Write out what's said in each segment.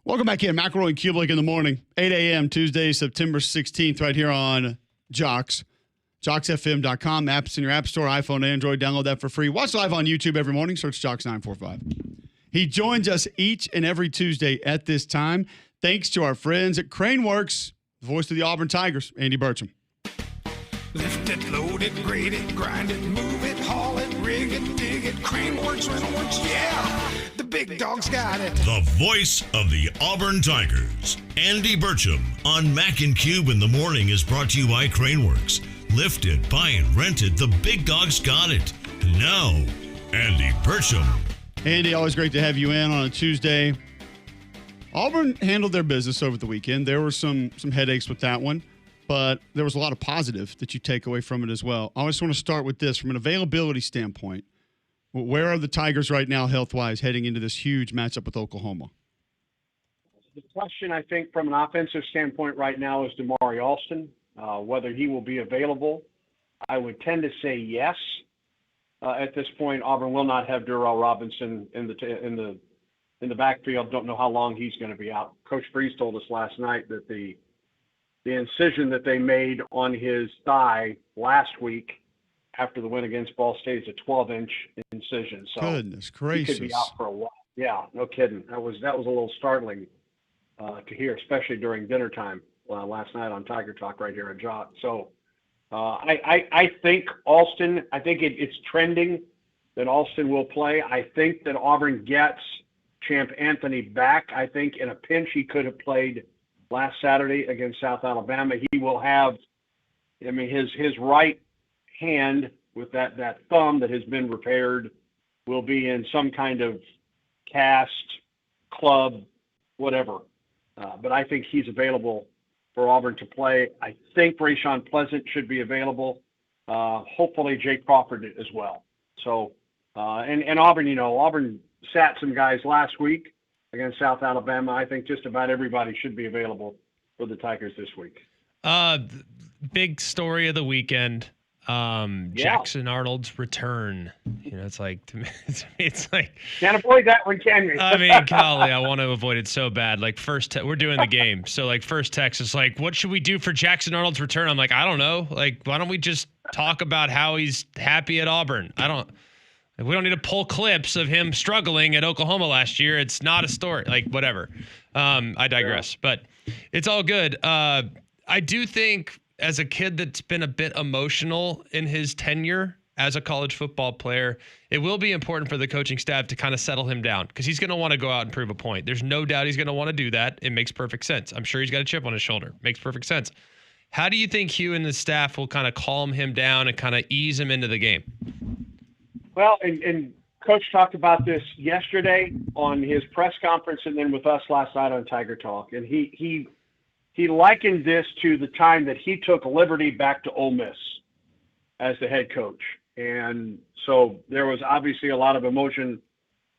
Welcome back in. McElroy and Cubelic in the morning. 8 a.m. Tuesday, September 16th, right here on Jocks. JocksFM.com. Apps in your app store, iPhone, Android. Download that for free. Watch live on YouTube every morning. Search Jocks945. He joins us each and every Tuesday at this time. Thanks to our friends at Craneworks, the voice of the Auburn Tigers, Andy Burcham. Lift it, load it, grade it, grind it, move it, haul it, rig it, dig it, Craneworks, Rentalworks, yeah! The big dog's got it. The voice of the Auburn Tigers, Andy Burcham, on Mac and Cube in the morning is brought to you by Craneworks. Lift it, buy it, rent it, the big dog's got it. And now, Andy Burcham. Andy, always great to have you in on a Tuesday. Auburn handled their business over the weekend. There were some headaches with that one, but there was a lot of positive that you take away from it as well. I just want to start with this. From an availability standpoint, where are the Tigers right now health-wise heading into this huge matchup with Oklahoma? The question, I think, from an offensive standpoint right now is Damari Alston, whether he will be available. I would tend to say yes. At this point, Auburn will not have Durrell Robinson in the backfield. Don't know how long he's going to be out. Coach Freeze told us last night that the incision that they made on his thigh last week after the win against Ball State is a 12-inch incision. So goodness gracious, he could be out for a while. Yeah, no kidding. That was a little startling to hear, especially during dinner time last night on Tiger Talk right here at Jock. So I think Alston. I think it's trending that Alston will play. I think that Auburn gets Champ Anthony back. I think in a pinch he could have played last Saturday against South Alabama. He will have, his right hand with that thumb that has been repaired will be in some kind of cast, club, whatever. But I think he's available for Auburn to play. I think Rayshawn Pleasant should be available. Hopefully Jake Crawford as well. So, and Auburn, Auburn sat some guys last week against South Alabama. I think just about everybody should be available for the Tigers this week. Big story of the weekend. Jackson Arnold's return. It's like, to me, it's like, can't avoid that one, can you? I mean, golly, I want to avoid it so bad. Like we're doing the game. So like first text is like, what should we do for Jackson Arnold's return? I'm like, I don't know. Like, why don't we just talk about how he's happy at Auburn? We don't need to pull clips of him struggling at Oklahoma last year. It's not a story. Like, whatever. I digress, but it's all good. I do think as a kid that's been a bit emotional in his tenure as a college football player, it will be important for the coaching staff to kind of settle him down because he's going to want to go out and prove a point. There's no doubt he's going to want to do that. It makes perfect sense. I'm sure he's got a chip on his shoulder. Makes perfect sense. How do you think Hugh and the staff will kind of calm him down and kind of ease him into the game? Well, and Coach talked about this yesterday on his press conference and then with us last night on Tiger Talk. And he likened this to the time that he took Liberty back to Ole Miss as the head coach. And so there was obviously a lot of emotion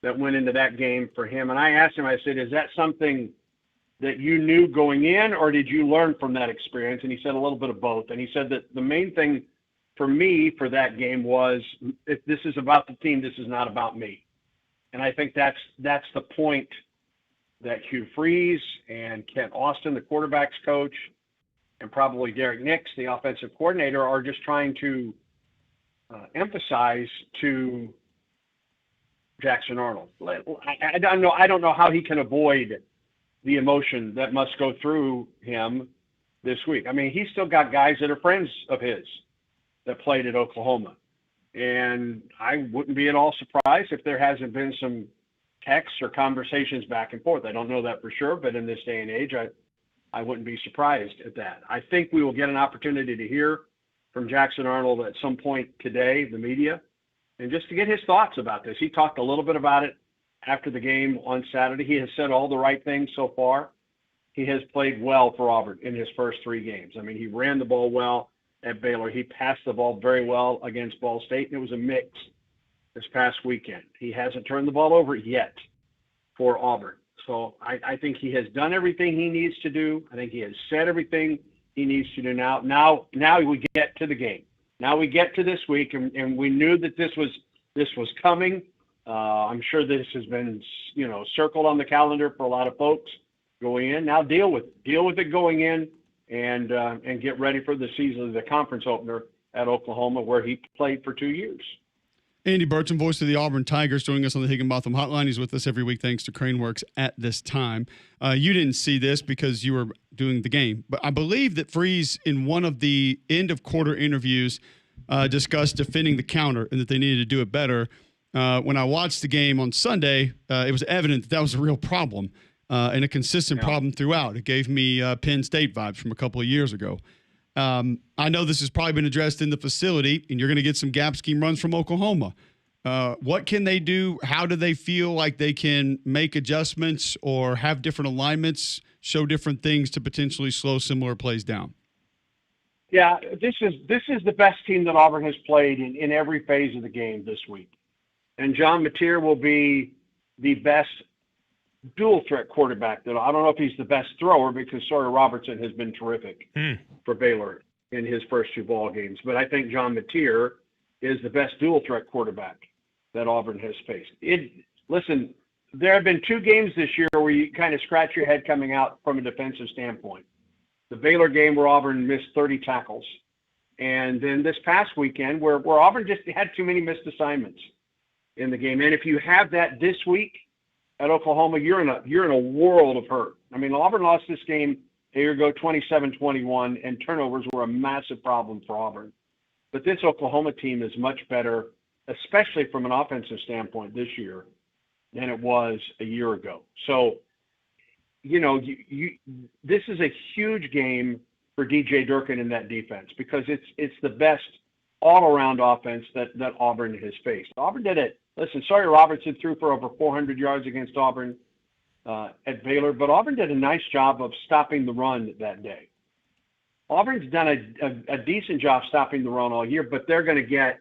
that went into that game for him. And I asked him, I said, is that something that you knew going in or did you learn from that experience? And he said a little bit of both. And he said that the main thing for me for that game was, if this is about the team, this is not about me. And I think that's the point that Hugh Freeze and Kent Austin, the quarterback's coach, and probably Derek Nix, the offensive coordinator, are just trying to emphasize to Jackson Arnold. I don't know how he can avoid the emotion that must go through him this week. I mean, he's still got guys that are friends of his that played at Oklahoma. And I wouldn't be at all surprised if there hasn't been some texts or conversations back and forth. I don't know that for sure, but in this day and age, I wouldn't be surprised at that. I think we will get an opportunity to hear from Jackson Arnold at some point today, the media, and just to get his thoughts about this. He talked a little bit about it after the game on Saturday. He has said all the right things so far. He has played well for Auburn in his first three games. I mean, he ran the ball well at Baylor. He passed the ball very well against Ball State, and it was a mix this past weekend. He hasn't turned the ball over yet for Auburn. So I think he has done everything he needs to do. I think he has said everything he needs to do now. Now we get to the game. Now we get to this week, and we knew that this was coming. I'm sure this has been, circled on the calendar for a lot of folks. going in. Now deal with it going in, and get ready for the season, the conference opener at Oklahoma, where he played for 2 years. Andy Burcham, voice of the Auburn Tigers, joining us on the Higginbotham Hotline. He's with us every week thanks to Craneworks at this time. You didn't see this because you were doing the game, but I believe that Freeze, in one of the end-of-quarter interviews, discussed defending the counter and that they needed to do it better. When I watched the game on Sunday, it was evident that was a real problem and a consistent problem throughout. It gave me Penn State vibes from a couple of years ago. I know this has probably been addressed in the facility, and you're going to get some gap scheme runs from Oklahoma. What can they do? How do they feel like they can make adjustments or have different alignments, show different things to potentially slow similar plays down? Yeah, this is the best team that Auburn has played in every phase of the game this week. And John Mateer will be the best dual threat quarterback. That I don't know if he's the best thrower, because Sawyer Robertson has been terrific for Baylor in his first 2 ball games. But I think John Mateer is the best dual threat quarterback that Auburn has faced. Listen, there have been 2 games this year where you kind of scratch your head coming out from a defensive standpoint. The Baylor game where Auburn missed 30 tackles, and then this past weekend where Auburn just had too many missed assignments in the game. And if you have that this week at Oklahoma, you're in a world of hurt. I mean, Auburn lost this game a year ago, 27-21, and turnovers were a massive problem for Auburn. But this Oklahoma team is much better, especially from an offensive standpoint this year, than it was a year ago. So, this is a huge game for DJ Durkin in that defense, because it's the best all-around offense that Auburn has faced. Auburn did it. Listen, Sawyer Robertson threw for over 400 yards against Auburn at Baylor, but Auburn did a nice job of stopping the run that day. Auburn's done a decent job stopping the run all year, but they're going to get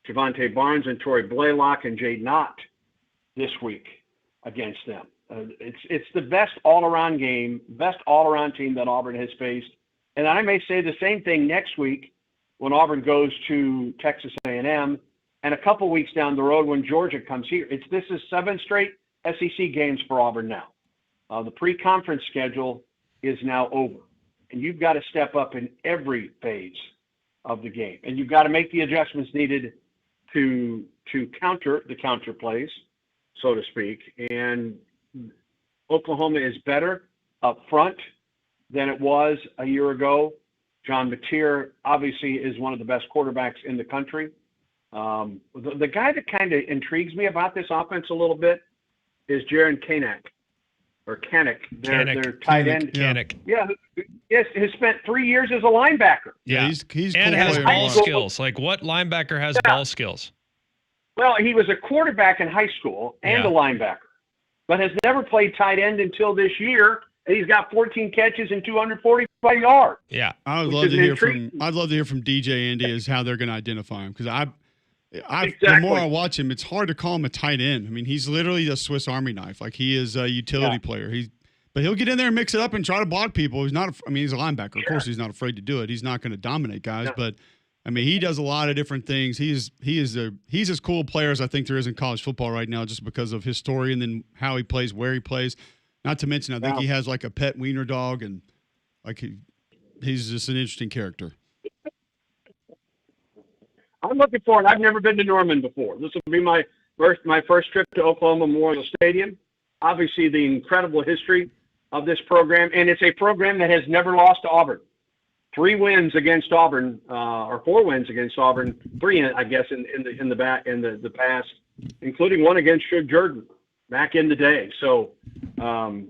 Javonte Barnes and Torrey Blaylock and Jade Knott this week against them. It's the best all-around game, best all-around team that Auburn has faced. And I may say the same thing next week when Auburn goes to Texas A&M, and a couple weeks down the road when Georgia comes here. This is 7 straight SEC games for Auburn now. The pre-conference schedule is now over, and you've got to step up in every phase of the game, and you've got to make the adjustments needed to counter the counter plays, so to speak. And Oklahoma is better up front than it was a year ago. John Mateer obviously is one of the best quarterbacks in the country. The guy that kind of intrigues me about this offense a little bit is Jaron Kanak, their tight end. Kanak. Yeah, yes, has spent 3 years as a linebacker. Yeah, he's and cool has player. ball skills. Like, what linebacker has ball skills? Well, he was a quarterback in high school and a linebacker, but has never played tight end until this year. And he's got 14 catches and 245 yards. Yeah, I'd love to hear from DJ Andy is how they're going to identify him, because the more I watch him, it's hard to call him a tight end. I mean, he's literally a Swiss Army knife. Like, he is a utility player. But he'll get in there and mix it up and try to block people. He's not. He's a linebacker. Of course, he's not afraid to do it. He's not going to dominate guys, but I mean, he does a lot of different things. He's as cool a player as I think there is in college football right now, just because of his story and then how he plays, where he plays. Not to mention, I think he has like a pet wiener dog, and like he's just an interesting character. I'm looking forward. I've never been to Norman before. This will be my first trip to Oklahoma Memorial Stadium. Obviously, the incredible history of this program, and it's a program that has never lost to Auburn. 3 wins against Auburn, or 4 wins against Auburn. 3, I guess, in the past, including one against Shug Jordan back in the day. So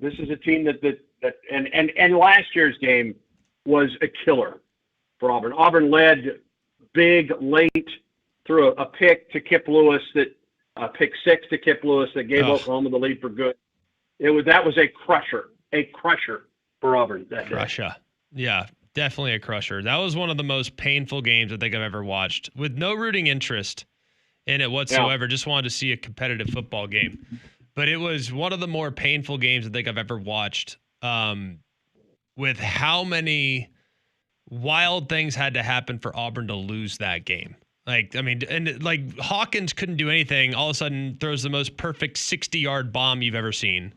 this is a team that last year's game was a killer for Auburn. Auburn led big late through a pick to Kip Lewis, pick 6 to Kip Lewis that gave Oklahoma the lead for good. That was a crusher for Auburn that day. Crusher. Yeah, definitely a crusher. That was one of the most painful games I think I've ever watched, with no rooting interest in it whatsoever. Yeah. Just wanted to see a competitive football game. But it was one of the more painful games I think I've ever watched, with how many wild things had to happen for Auburn to lose that game. Hawkins couldn't do anything. All of a sudden throws the most perfect 60-yard bomb you've ever seen.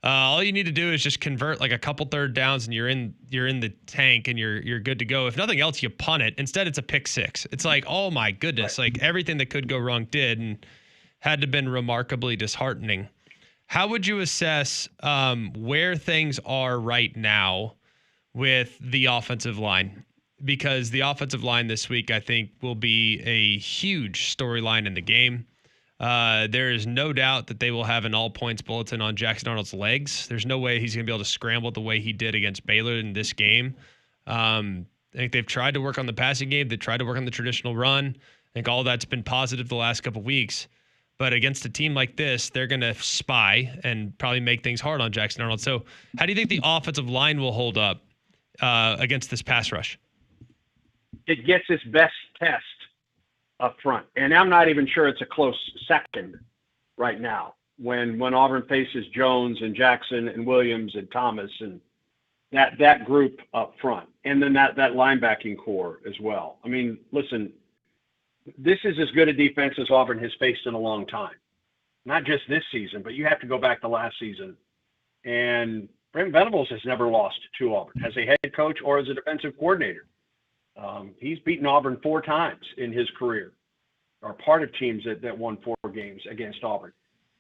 All you need to do is just convert like a couple third downs, and you're in the tank, and you're good to go. If nothing else, you punt it. Instead, it's a pick six. It's like, oh my goodness, like everything that could go wrong did, and had to been remarkably disheartening. How would you assess where things are right now with the offensive line? Because the offensive line this week, I think, will be a huge storyline in the game. There is no doubt that they will have an all-points bulletin on Jackson Arnold's legs. There's no way he's going to be able to scramble the way he did against Baylor in this game. I think they've tried to work on the passing game. They tried to work on the traditional run. I think all that's been positive the last couple of weeks. But against a team like this, they're going to spy and probably make things hard on Jackson Arnold. So how do you think the offensive line will hold up against this pass rush? It gets its best test up front. And I'm not even sure it's a close second right now when Auburn faces Jones and Jackson and Williams and Thomas and that group up front. And then that linebacking core as well. I mean, listen, this is as good a defense as Auburn has faced in a long time. Not just this season, but you have to go back to last season. And Brent Venables has never lost to Auburn as a head coach or as a defensive coordinator. He's beaten Auburn 4 times in his career, or part of teams that won 4 games against Auburn.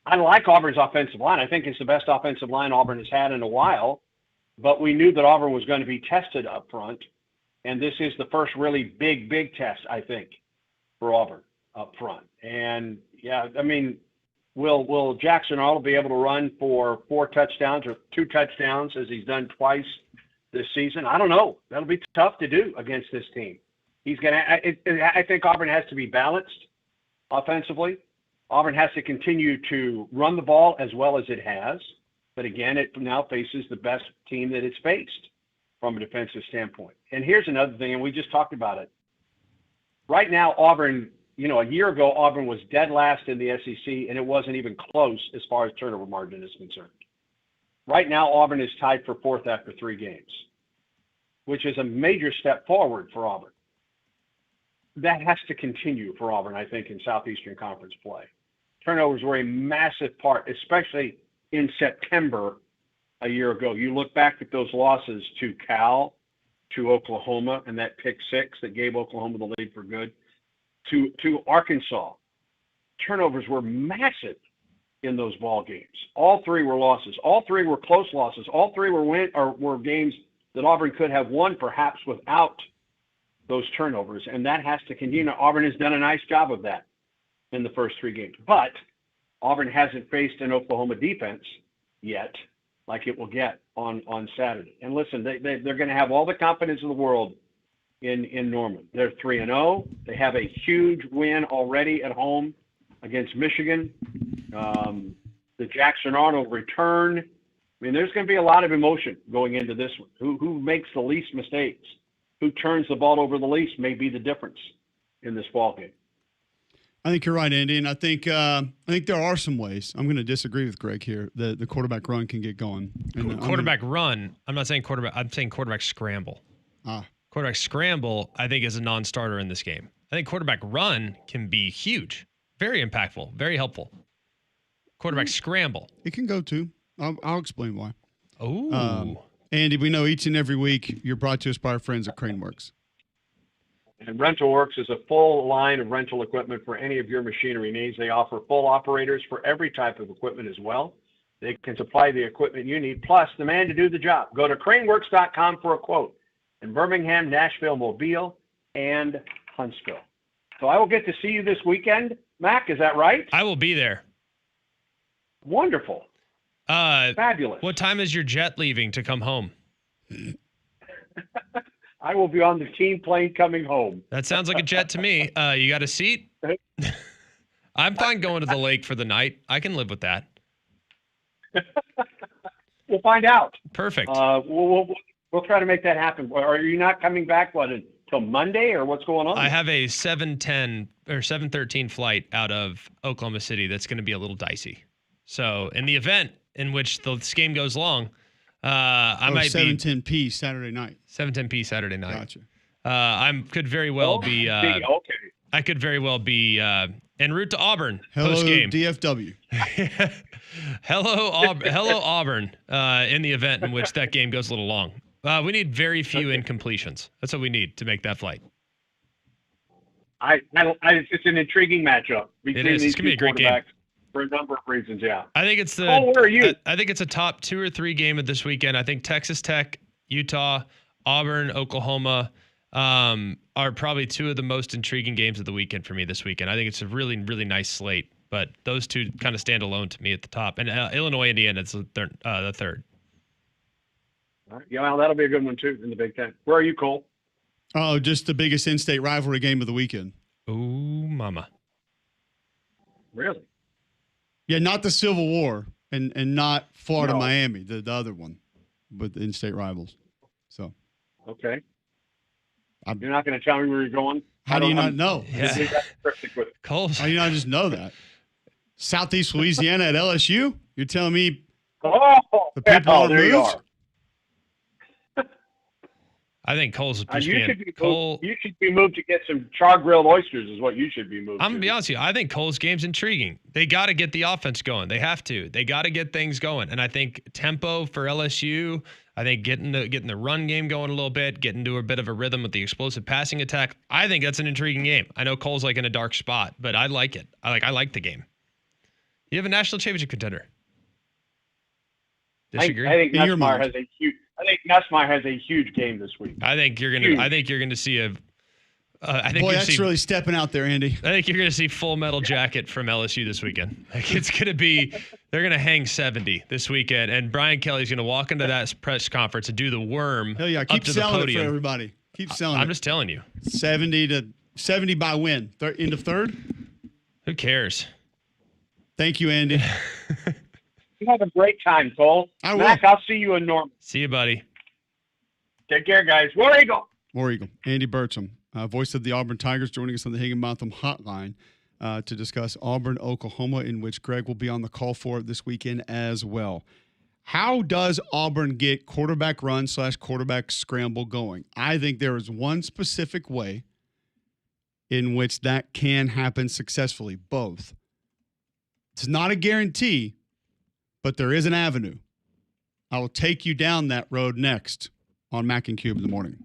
I like Auburn's offensive line. I think it's the best offensive line Auburn has had in a while, but we knew that Auburn was going to be tested up front, and this is the first really big test, I think, for Auburn up front. And, yeah, I mean, will Jackson Arnold be able to run for 4 touchdowns or 2 touchdowns as he's done twice this season? I don't know. That'll be tough to do against this team. I think Auburn has to be balanced offensively. Auburn has to continue to run the ball as well as it has. But again, it now faces the best team that it's faced from a defensive standpoint. And here's another thing, and we just talked about it. Right now, Auburn, a year ago, Auburn was dead last in the SEC, and it wasn't even close as far as turnover margin is concerned. Right now, Auburn is tied for 4th after 3 games, which is a major step forward for Auburn. That has to continue for Auburn, I think, in Southeastern Conference play. Turnovers were a massive part, especially in September a year ago. You look back at those losses to Cal, to Oklahoma, and that pick 6 that gave Oklahoma the lead for good, to Arkansas. Turnovers were massive in those ball games. All 3 were losses. All 3 were close losses. All 3 were games that Auburn could have won perhaps without those turnovers, and that has to continue. Auburn has done a nice job of that in the first 3 games, but Auburn hasn't faced an Oklahoma defense yet like it will get on Saturday. And listen, they're going to have all the confidence in the world in Norman. They're 3-0. They have a huge win already at home against Michigan. The Jackson Arnold return. I mean, there's going to be a lot of emotion going into this one. Who makes the least mistakes? Who turns the ball over the least may be the difference in this ball game. I think you're right, Andy, and I think there are some ways. I'm going to disagree with Greg here. The quarterback run can get going. And quarterback run. I'm not saying quarterback. I'm saying quarterback scramble. Quarterback scramble, I think, is a non-starter in this game. I think quarterback run can be huge, very impactful, very helpful. Quarterback scramble. It can go too. I'll explain why. Oh. Andy, we know each and every week you're brought to us by our friends at CraneWorks. And RentalWorks is a full line of rental equipment for any of your machinery needs. They offer full operators for every type of equipment as well. They can supply the equipment you need, plus the man to do the job. Go to craneworks.com for a quote in Birmingham, Nashville, Mobile, and Huntsville. So I will get to see you this weekend, Mac. Is that right? I will be there. Wonderful. Fabulous. What time is your jet leaving to come home? I will be on the team plane coming home. That sounds like a jet to me. You got a seat? I'm fine going to the lake for the night. I can live with that. We'll find out. Perfect. We'll try to make that happen. Are you not coming back, until Monday, or what's going on? I have a 7:10 or 7:13 flight out of Oklahoma City that's going to be a little dicey. So in the event in which this game goes long, I might 7:10 Saturday night. 7:10 Saturday night. Gotcha. I could very well be. Okay. I could very well be En route to Auburn Hello, post game. DFW. Hello, Auburn. In the event in which that game goes a little long, we need very few incompletions. That's what we need to make that flight. It's an intriguing matchup between It is. these It's gonna be a two great game. quarterbacks for a number of reasons. Yeah. I think it's Oh, where are you? I think it's a top 2 or 3 game of this weekend. I think Texas Tech, Utah, Auburn, Oklahoma are probably 2 of the most intriguing games of the weekend for me this weekend. I think it's a really, really nice slate, but those 2 kind of stand alone to me at the top. And Illinois, Indiana, it's the third. All right. Yeah, well, that'll be a good one too in the Big Ten. Where are you, Cole? Oh, just the biggest in-state rivalry game of the weekend. Ooh, mama. Really? Yeah, not the Civil War and not Florida, No. Miami, the other one, but the in-state rivals. So, Okay. I'm- You're not going to tell me where you're going? how do you not know? Yeah. Cole's. How do you not just know that? Southeast Louisiana at LSU? You're telling me Oh, the people are there you moved? are. I think Cole's a push You fan. should be Cole. moved. You should be moved to get some char-grilled oysters. Is what you should be moved. I'm to gonna be honest with you. I think Cole's game's intriguing. They got to get the offense going. They have to. They got to get things going. And I think tempo for LSU. I think getting the run game going a little bit, getting to a bit of a rhythm with the explosive passing attack. I think that's an intriguing game. I know Cole's like in a dark spot, but I like it. I like the game. You have a national championship contender. Disagree? I think In your Nussmeier mind. has a huge. I think Nussmeier has a huge game this week. I think you're gonna. Huge. I think you're gonna see a. I think Boy, you're that's see, really stepping out there, Andy. I think you're going to see Full Metal Jacket from LSU this weekend. Like it's going to be, they're going to hang 70 this weekend, and Brian Kelly's going to walk into that press conference and do the worm. Hell yeah, up keep to the selling it podium. for everybody. Keep selling I'm it. just telling you. 70 by win. End of third? Who cares? Thank you, Andy. You have a great time, Cole. I will. Mac, I'll see you in Norman. See you, buddy. Take care, guys. War Eagle. War Eagle. Andy Burcham, voice of the Auburn Tigers, joining us on the Higginbotham Hotline to discuss Auburn, Oklahoma, in which Greg will be on the call for this weekend as well. How does Auburn get quarterback run / quarterback scramble going? I think there is one specific way in which that can happen successfully, both. It's not a guarantee, but there is an avenue. I will take you down that road next on Mac and Cube in the morning.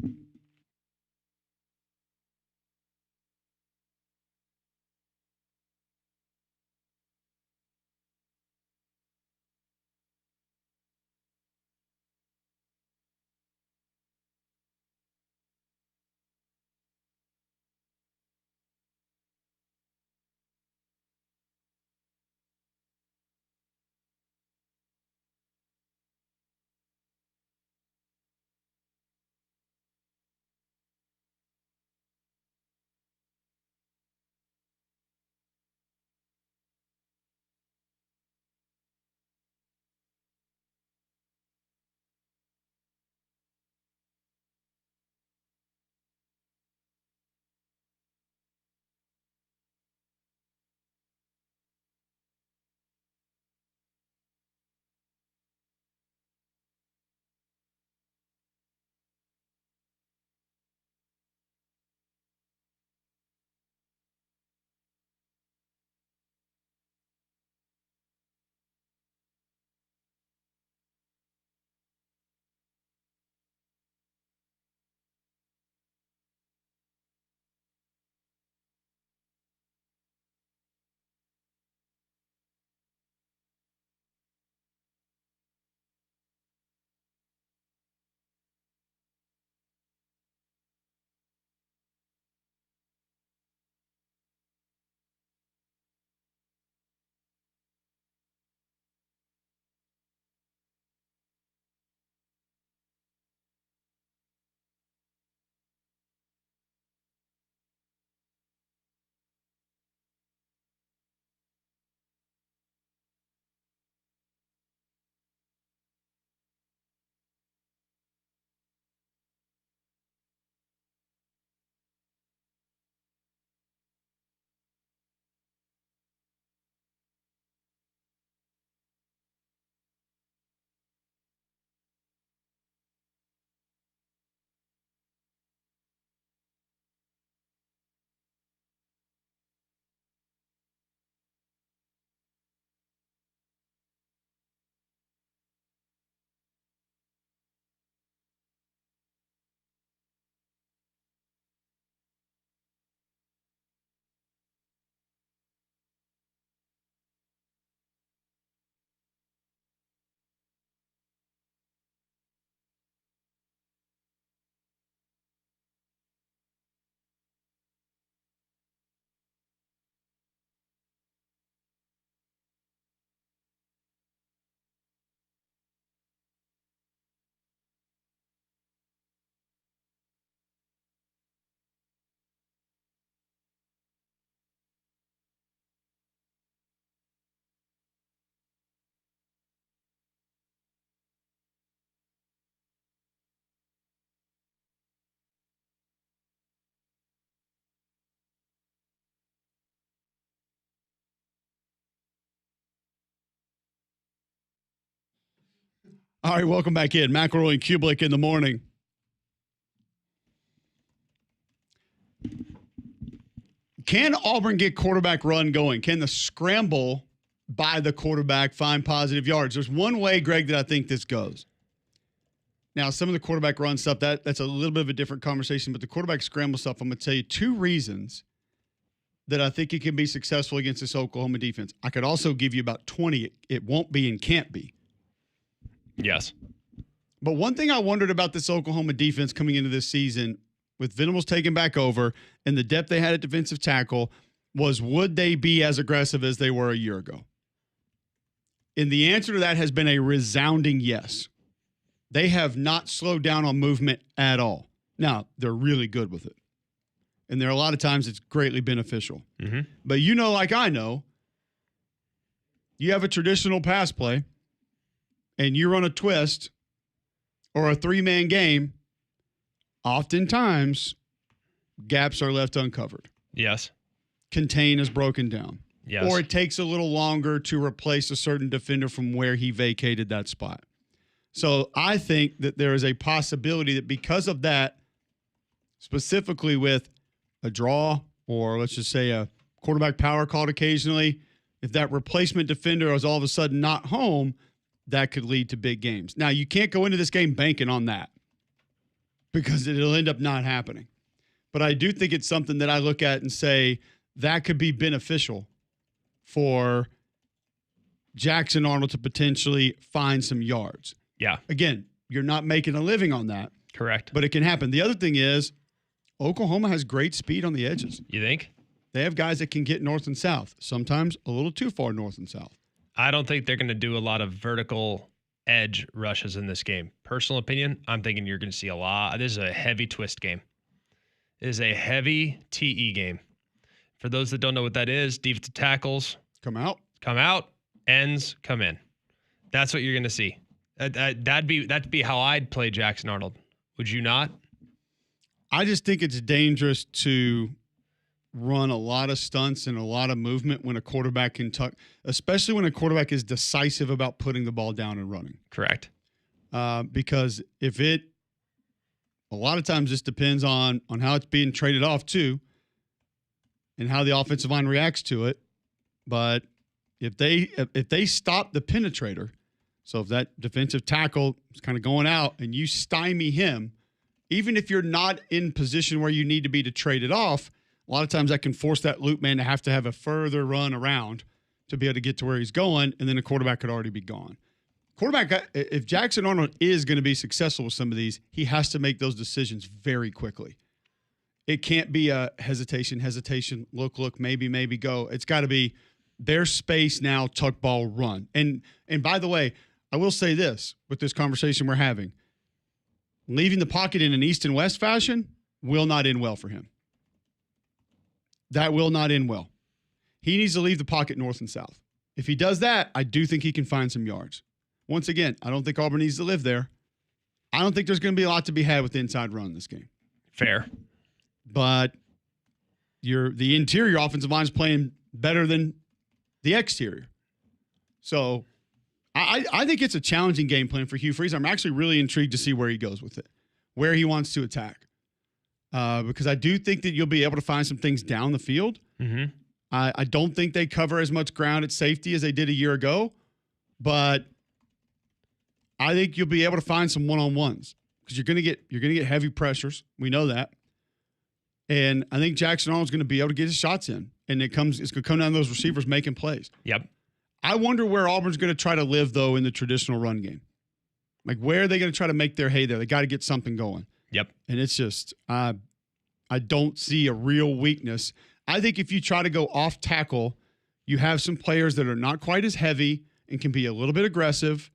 All right, welcome back in. McElroy and Cubelic in the morning. Can Auburn get quarterback run going? Can the scramble by the quarterback find positive yards? There's one way, Greg, that I think this goes. Now, some of the quarterback run stuff, that's a little bit of a different conversation, but the quarterback scramble stuff, I'm going to tell you 2 reasons that I think it can be successful against this Oklahoma defense. I could also give you about 20 it won't be and can't be. Yes. But one thing I wondered about this Oklahoma defense coming into this season, with Venables taking back over and the depth they had at defensive tackle, was would they be as aggressive as they were a year ago? And the answer to that has been a resounding yes. They have not slowed down on movement at all. Now, they're really good with it. And there are a lot of times it's greatly beneficial. Mm-hmm. But you know, like I know, you have a traditional pass play and you run a twist or a 3-man game, oftentimes gaps are left uncovered. Yes. Contain is broken down. Yes. Or it takes a little longer to replace a certain defender from where he vacated that spot. So I think that there is a possibility that because of that, specifically with a draw or let's just say a quarterback power called occasionally, if that replacement defender is all of a sudden not home, that could lead to big games. Now, you can't go into this game banking on that because it'll end up not happening. But I do think it's something that I look at and say that could be beneficial for Jackson Arnold to potentially find some yards. Yeah. Again, you're not making a living on that. Correct. But it can happen. The other thing is Oklahoma has great speed on the edges. You think? They have guys that can get north and south, sometimes a little too far north and south. I don't think they're going to do a lot of vertical edge rushes in this game. Personal opinion, I'm thinking you're going to see a lot. This is a heavy twist game. It is a heavy TE game. For those that don't know what that is, defensive tackles come out, ends come in. That's what you're going to see. That'd be how I'd play Jackson Arnold. Would you not? I just think it's dangerous to run a lot of stunts and a lot of movement when a quarterback can tuck, especially when a quarterback is decisive about putting the ball down and running. Correct. Because a lot of times this depends on how it's being traded off too and how the offensive line reacts to it. But if they stop the penetrator, so if that defensive tackle is kind of going out and you stymie him, even if you're not in position where you need to be to trade it off, a lot of times that can force that loop man to have a further run around to be able to get to where he's going, and then the quarterback could already be gone. If Jackson Arnold is going to be successful with some of these, he has to make those decisions very quickly. It can't be a hesitation, look, maybe, go. It's got to be their space now, tuck ball, run. And by the way, I will say this with this conversation we're having. Leaving the pocket in an east and west fashion will not end well for him. That will not end well. He needs to leave the pocket north and south. If he does that, I do think he can find some yards. Once again, I don't think Auburn needs to live there. I don't think there's going to be a lot to be had with the inside run in this game. Fair. But the interior offensive line is playing better than the exterior. So I think it's a challenging game plan for Hugh Freeze. I'm actually really intrigued to see where he goes with it, where he wants to attack. Because I do think that you'll be able to find some things down the field. Mm-hmm. I don't think they cover as much ground at safety as they did a year ago, but I think you'll be able to find some one-on-ones because you're gonna get heavy pressures. We know that, and I think Jackson Arnold's going to be able to get his shots in, and it's going to come down to those receivers making plays. Yep. I wonder where Auburn's going to try to live though in the traditional run game. Like where are they going to try to make their hay there? They got to get something going. Yep. And it's just, I don't see a real weakness. I think if you try to go off tackle, you have some players that are not quite as heavy and can be a little bit aggressive,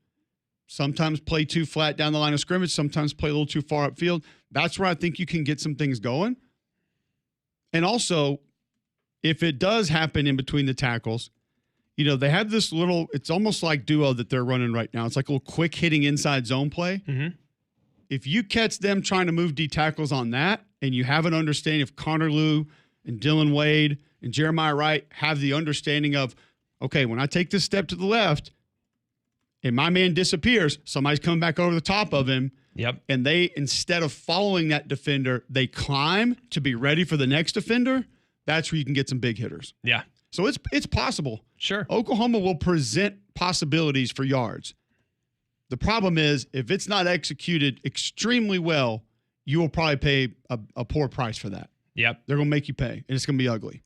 sometimes play too flat down the line of scrimmage, sometimes play a little too far upfield. That's where I think you can get some things going. And also, if it does happen in between the tackles, they have this little, it's almost like duo that they're running right now. It's like a little quick hitting inside zone play. Mm-hmm. If you catch them trying to move D tackles on that, and you have an understanding of Connor Lew and Dylan Wade and Jeremiah Wright have the understanding of, okay, when I take this step to the left, and my man disappears, somebody's coming back over the top of him. Yep. And they, instead of following that defender, they climb to be ready for the next defender. That's where you can get some big hitters. Yeah. So it's possible. Sure. Oklahoma will present possibilities for yards. The problem is, if it's not executed extremely well, you will probably pay a poor price for that. Yep. They're going to make you pay, and it's going to be ugly.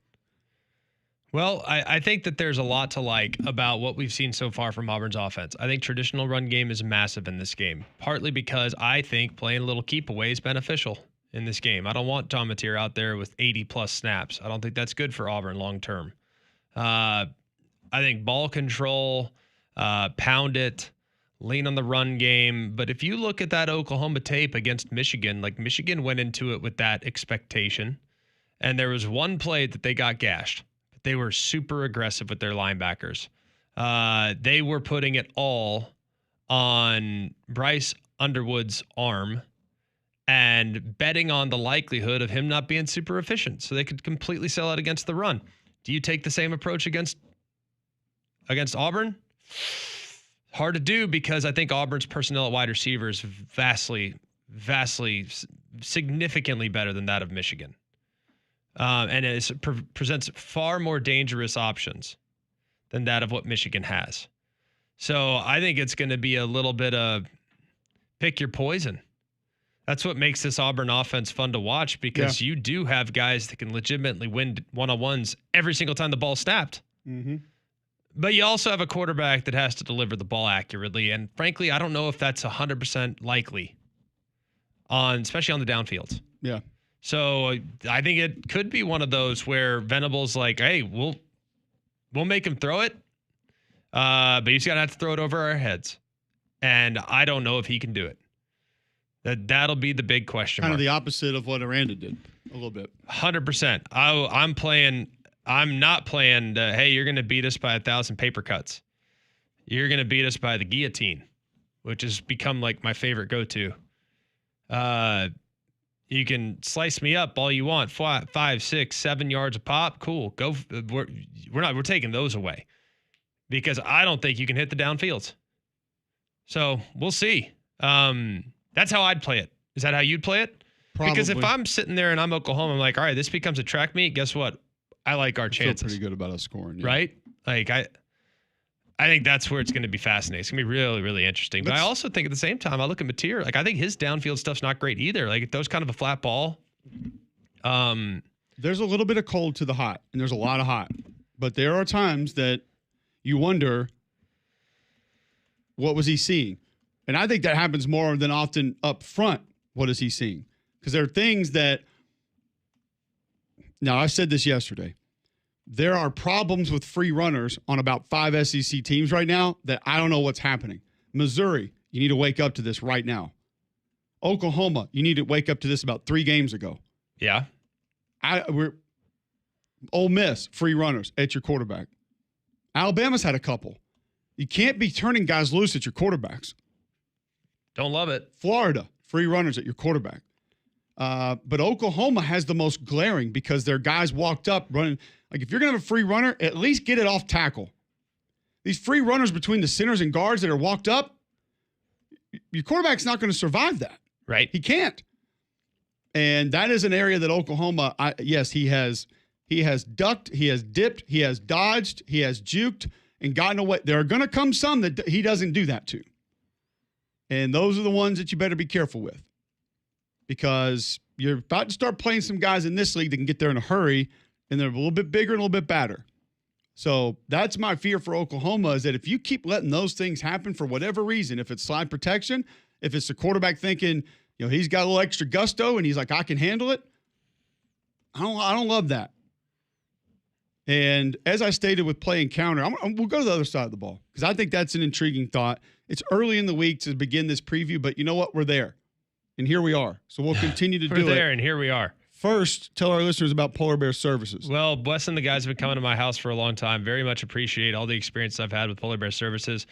Well, I think that there's a lot to like about what we've seen so far from Auburn's offense. I think traditional run game is massive in this game, partly because I think playing a little keep away is beneficial in this game. I don't want Tom Mateer out there with 80-plus snaps. I don't think that's good for Auburn long term. I think ball control, pound it, lean on the run game. But if you look at that Oklahoma tape against Michigan, like Michigan went into it with that expectation, and there was one play that they got gashed. They were super aggressive with their linebackers. They were putting it all on Bryce Underwood's arm and betting on the likelihood of him not being super efficient so they could completely sell out against the run. Do you take the same approach against Auburn? Hard to do because I think Auburn's personnel at wide receiver is vastly, significantly better than that of Michigan. And it presents far more dangerous options than that of what Michigan has. So I think it's going to be a little bit of pick your poison. That's what makes this Auburn offense fun to watch because you do have guys that can legitimately win one-on-ones every single time the ball's snapped. Mm-hmm. But you also have a quarterback that has to deliver the ball accurately. And frankly, I don't know if that's 100% likely especially on the downfields. Yeah. So I think it could be one of those where Venable's like, hey, we'll make him throw it, but he's going to have to throw it over our heads. And I don't know if he can do it. That'll be the big question mark. Kind of the opposite of what Aranda did a little bit. 100%. I'm not playing, hey, you're going to beat us by 1,000 paper cuts. You're going to beat us by the guillotine, which has become like my favorite go-to. You can slice me up all you want, 5, 6, 7 yards a pop. Cool. Go. We're taking those away because I don't think you can hit the downfields. So we'll see. That's how I'd play it. Is that how you'd play it? Probably. Because if I'm sitting there and I'm Oklahoma, I'm like, all right, this becomes a track meet. Guess what? I like our chances. Feel pretty good about us scoring, right? Like I think that's where it's going to be fascinating. It's going to be really, really interesting. But I also think at the same time, I look at Mateer. Like I think his downfield stuff's not great either. Like it throws kind of a flat ball. There's a little bit of cold to the hot, and there's a lot of hot. But there are times that you wonder, what was he seeing? And I think that happens more than often up front. What is he seeing? Because there are things that, now I said this yesterday, there are problems with free runners on about 5 SEC teams right now that I don't know what's happening. Missouri, you need to wake up to this right now. Oklahoma, you need to wake up to this about 3 games ago. Yeah. Ole Miss, free runners at your quarterback. Alabama's had a couple. You can't be turning guys loose at your quarterbacks. Don't love it. Florida, free runners at your quarterback. But Oklahoma has the most glaring because their guys walked up running. Like if you're going to have a free runner, at least get it off tackle. These free runners between the centers and guards that are walked up, your quarterback's not going to survive that. Right. He can't. And that is an area that Oklahoma, he has ducked, he has dipped, he has dodged, he has juked and gotten away. There are going to come some that he doesn't do that to. And those are the ones that you better be careful with. Because you're about to start playing some guys in this league that can get there in a hurry, and they're a little bit bigger and a little bit badder. So that's my fear for Oklahoma is that if you keep letting those things happen for whatever reason, if it's slide protection, if it's the quarterback thinking, he's got a little extra gusto and he's like, I can handle it. I don't love that. And as I stated with play and counter, we'll go to the other side of the ball because I think that's an intriguing thought. It's early in the week to begin this preview, but you know what? We're there. And here we are. So we'll continue to do it. We're there, and here we are. First, tell our listeners about Polar Bear Services. Well, Wes and the guys have been coming to my house for a long time. Very much appreciate all the experience I've had with Polar Bear Services.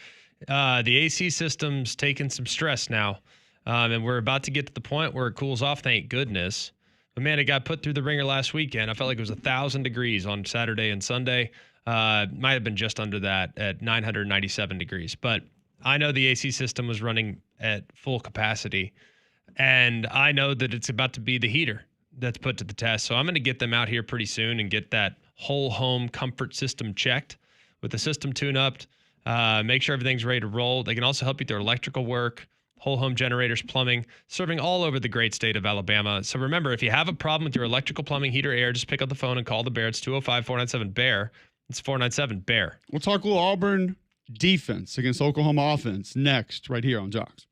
The AC system's taking some stress now, and we're about to get to the point where it cools off, thank goodness. But, man, it got put through the ringer last weekend. I felt like it was 1,000 degrees on Saturday and Sunday. Might have been just under that at 997 degrees. But I know the AC system was running at full capacity, and I know that it's about to be the heater that's put to the test. So I'm going to get them out here pretty soon and get that whole home comfort system checked with the system tune-up, make sure everything's ready to roll. They can also help you with their electrical work, whole home generators, plumbing, serving all over the great state of Alabama. So remember, if you have a problem with your electrical, plumbing, heater, air, just pick up the phone and call the Bear. It's 205-497-BEAR. It's 497-BEAR. We'll talk a little Auburn defense against Oklahoma offense next, right here on Jocks.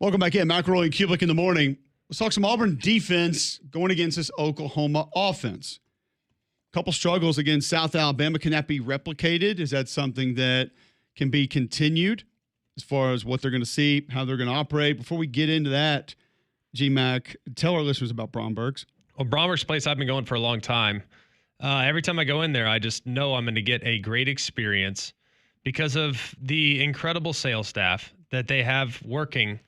Welcome back in. McElroy and Cubelic in the morning. Let's talk some Auburn defense going against this Oklahoma offense. A couple struggles against South Alabama. Can that be replicated? Is that something that can be continued as far as what they're going to see, how they're going to operate? Before we get into that, G-Mac, tell our listeners about Bromberg's. Well, Bromberg's place I've been going for a long time. Every time I go in there, I just know I'm going to get a great experience because of the incredible sales staff that they have working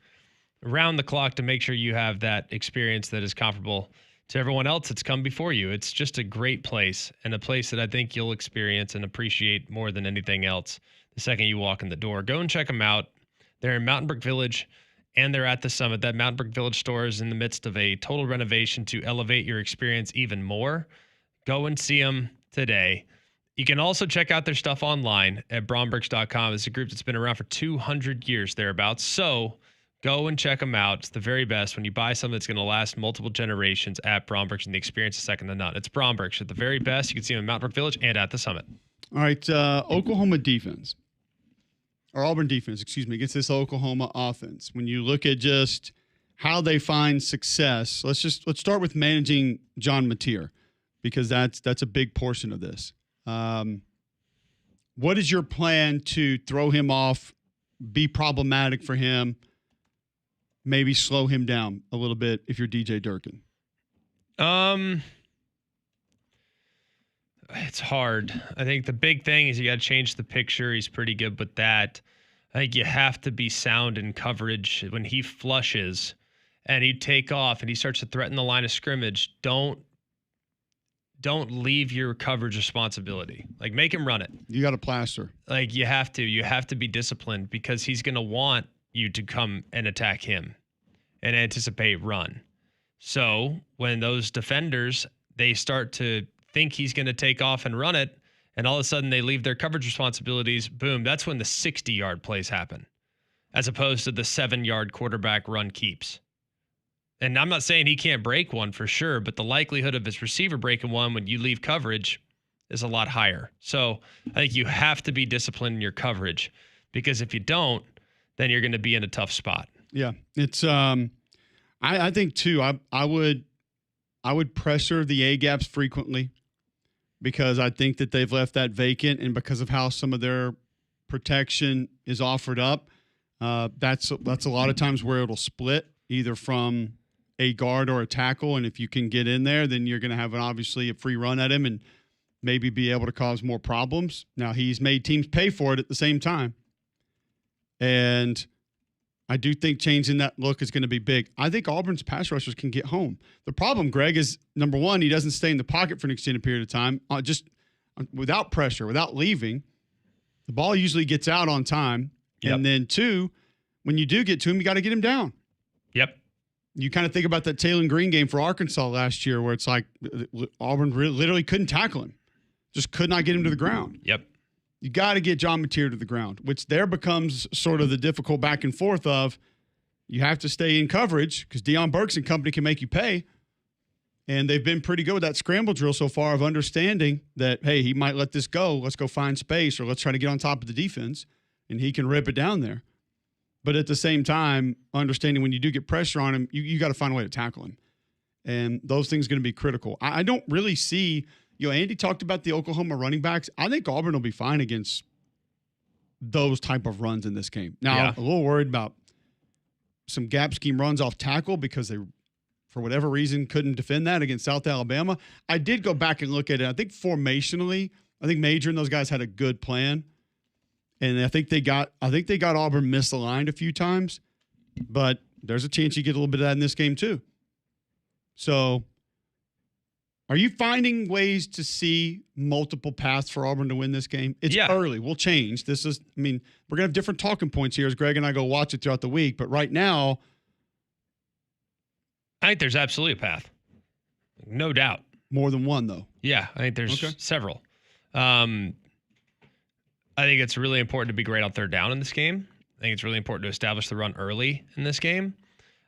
around the clock to make sure you have that experience that is comparable to everyone else that's come before you. It's just a great place, and a place that I think you'll experience and appreciate more than anything else the second you walk in the door. Go and check them out. They're in Mountain Brook Village, and they're at the Summit. That Mountain Brook Village store is in the midst of a total renovation to elevate your experience even more. Go and see them today. You can also check out their stuff online at brombergs.com. It's a group that's been around for 200 years thereabouts. So Go and check them out. It's the very best. When you buy something that's going to last multiple generations at Bromberg's, and the experience is second to none. It's Bromberg's at the very best. You can see them in Mountain Brook Village and at the Summit. All right, Oklahoma defense, or Auburn defense, excuse me, against this Oklahoma offense. When you look at just how they find success, let's start with managing John Mateer, because that's a big portion of this. What is your plan to throw him off, be problematic for him, maybe slow him down a little bit if you're DJ Durkin? It's hard. I think the big thing is you got to change the picture. He's pretty good with that. I think you have to be sound in coverage. When he flushes and he take off and he starts to threaten the line of scrimmage, don't leave your coverage responsibility. Like, make him run it. You got to plaster. Like, you have to be disciplined, because he's going to want you to come and attack him and anticipate run. So when those defenders, they start to think he's going to take off and run it, and all of a sudden they leave their coverage responsibilities, boom, that's when the 60-yard plays happen, as opposed to the 7-yard quarterback run keeps. And I'm not saying he can't break one for sure, but the likelihood of his receiver breaking one when you leave coverage is a lot higher. So I think you have to be disciplined in your coverage, because if you don't, then you're going to be in a tough spot. Yeah, it's I think too. I would pressure the A gaps frequently, because I think that they've left that vacant, and because of how some of their protection is offered up, that's a lot of times where it'll split either from a guard or a tackle. And if you can get in there, then you're going to have obviously a free run at him and maybe be able to cause more problems. Now, he's made teams pay for it at the same time. And I do think changing that look is going to be big. I think Auburn's pass rushers can get home. The problem, Greg, is number one, he doesn't stay in the pocket for an extended period of time, just without pressure, without leaving. The ball usually gets out on time. Yep. And then two, when you do get to him, you got to get him down. Yep. You kind of think about that Taylor Green game for Arkansas last year, where it's like Auburn literally couldn't tackle him, just could not get him to the ground. Yep. You got to get John Mateer to the ground, which there becomes sort of the difficult back and forth of you have to stay in coverage, because Deion Burks and company can make you pay. And they've been pretty good with that scramble drill so far of understanding that, hey, he might let this go. Let's go find space, or let's try to get on top of the defense, and he can rip it down there. But at the same time, understanding when you do get pressure on him, you got to find a way to tackle him. And those things are going to be critical. I don't really see – Andy talked about the Oklahoma running backs. I think Auburn will be fine against those type of runs in this game. Now, I'm a little worried about some gap scheme runs off tackle, because they, for whatever reason, couldn't defend that against South Alabama. I did go back and look at it. I think formationally, I think Major and those guys had a good plan. And I think they got Auburn misaligned a few times. But there's a chance you get a little bit of that in this game too. So are you finding ways to see multiple paths for Auburn to win this game? It's early. We'll change. We're going to have different talking points here as Greg and I go watch it throughout the week. But right now, I think there's absolutely a path. No doubt. More than one, though. Yeah, I think there's several. I think it's really important to be great on third down in this game. I think it's really important to establish the run early in this game.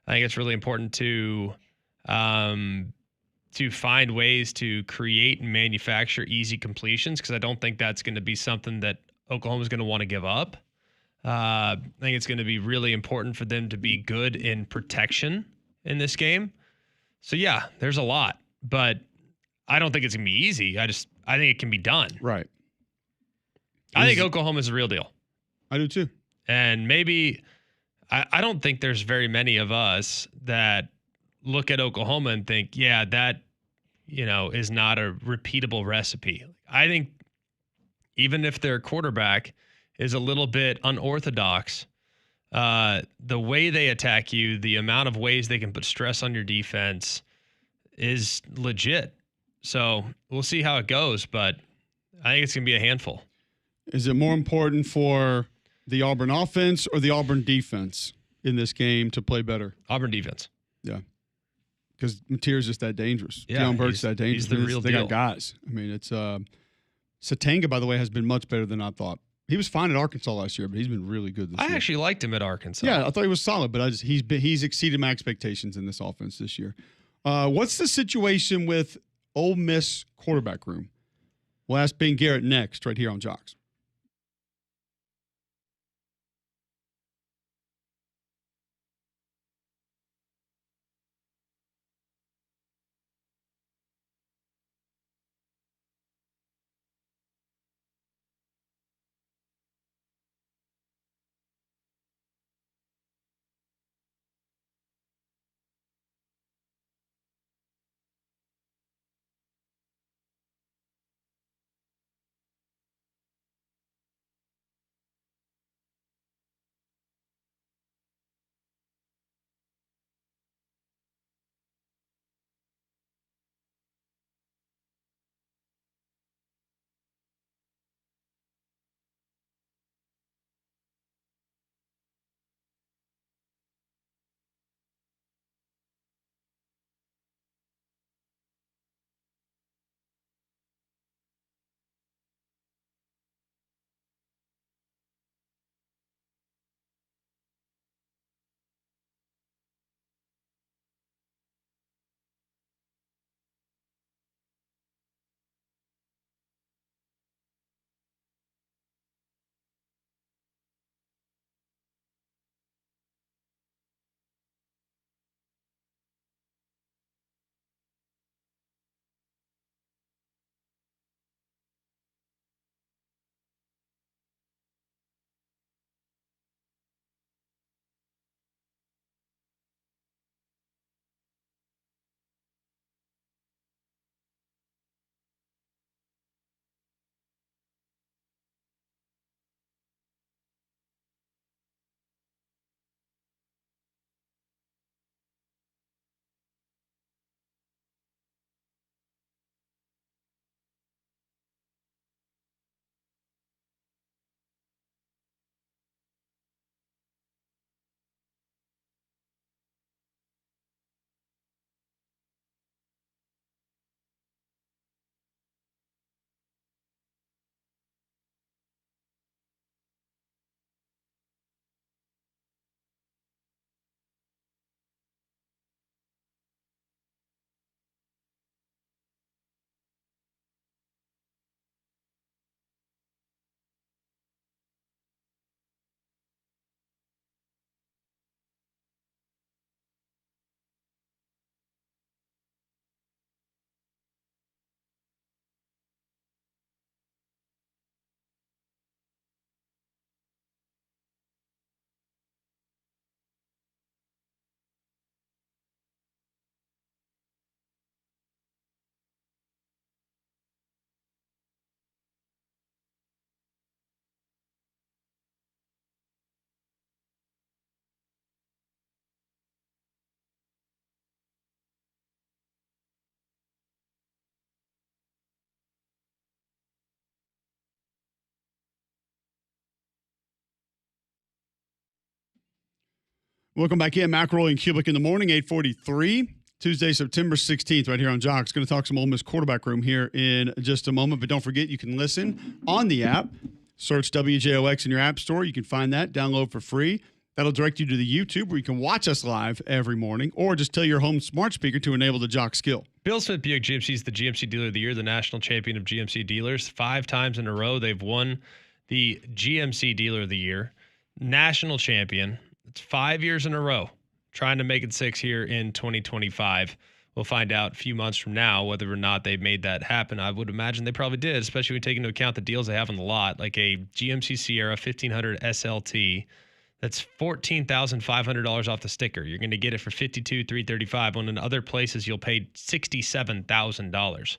I think it's really important to find ways to create and manufacture easy completions, because I don't think that's going to be something that Oklahoma's going to want to give up. I think it's going to be really important for them to be good in protection in this game. So, yeah, there's a lot, but I don't think it's going to be easy. I think it can be done. Right. I think Oklahoma's the real deal. I do too. And maybe I don't think there's very many of us that look at Oklahoma and think, yeah, that, is not a repeatable recipe. I think even if their quarterback is a little bit unorthodox, the way they attack you, the amount of ways they can put stress on your defense is legit. So we'll see how it goes, but I think it's going to be a handful. Is it more important for the Auburn offense or the Auburn defense in this game to play better? Auburn defense. Yeah. Because Mateer's just that dangerous. Yeah, Deion Burke's that dangerous. He's the real they deal. got guys. I mean, it's Satanga, by the way, has been much better than I thought. He was fine at Arkansas last year, but he's been really good this year. I actually liked him at Arkansas. Yeah, I thought he was solid, but he's exceeded my expectations in this offense this year. What's the situation with Ole Miss quarterback room? We'll ask Ben Garrett next, right here on Jocks. Welcome back in. McElroy and Cubelic in the morning, 8:43. Tuesday, September 16th, right here on Jocks. Going to talk some Ole Miss quarterback room here in just a moment. But don't forget, you can listen on the app. Search WJOX in your app store. You can find that. Download for free. That'll direct you to the YouTube where you can watch us live every morning, or just tell your home smart speaker to enable the Jock skill. Bill Smith Buick GMC is the GMC Dealer of the Year, the national champion of GMC dealers. 5 times in a row, they've won the GMC Dealer of the Year, national champion. It's 5 years in a row, trying to make it 6 here in 2025. We'll find out a few months from now whether or not they've made that happen. I would imagine they probably did, especially when you take into account the deals they have on the lot, like a GMC Sierra 1500 SLT. That's $14,500 off the sticker. You're going to get it for $52,335, when in other places you'll pay $67,000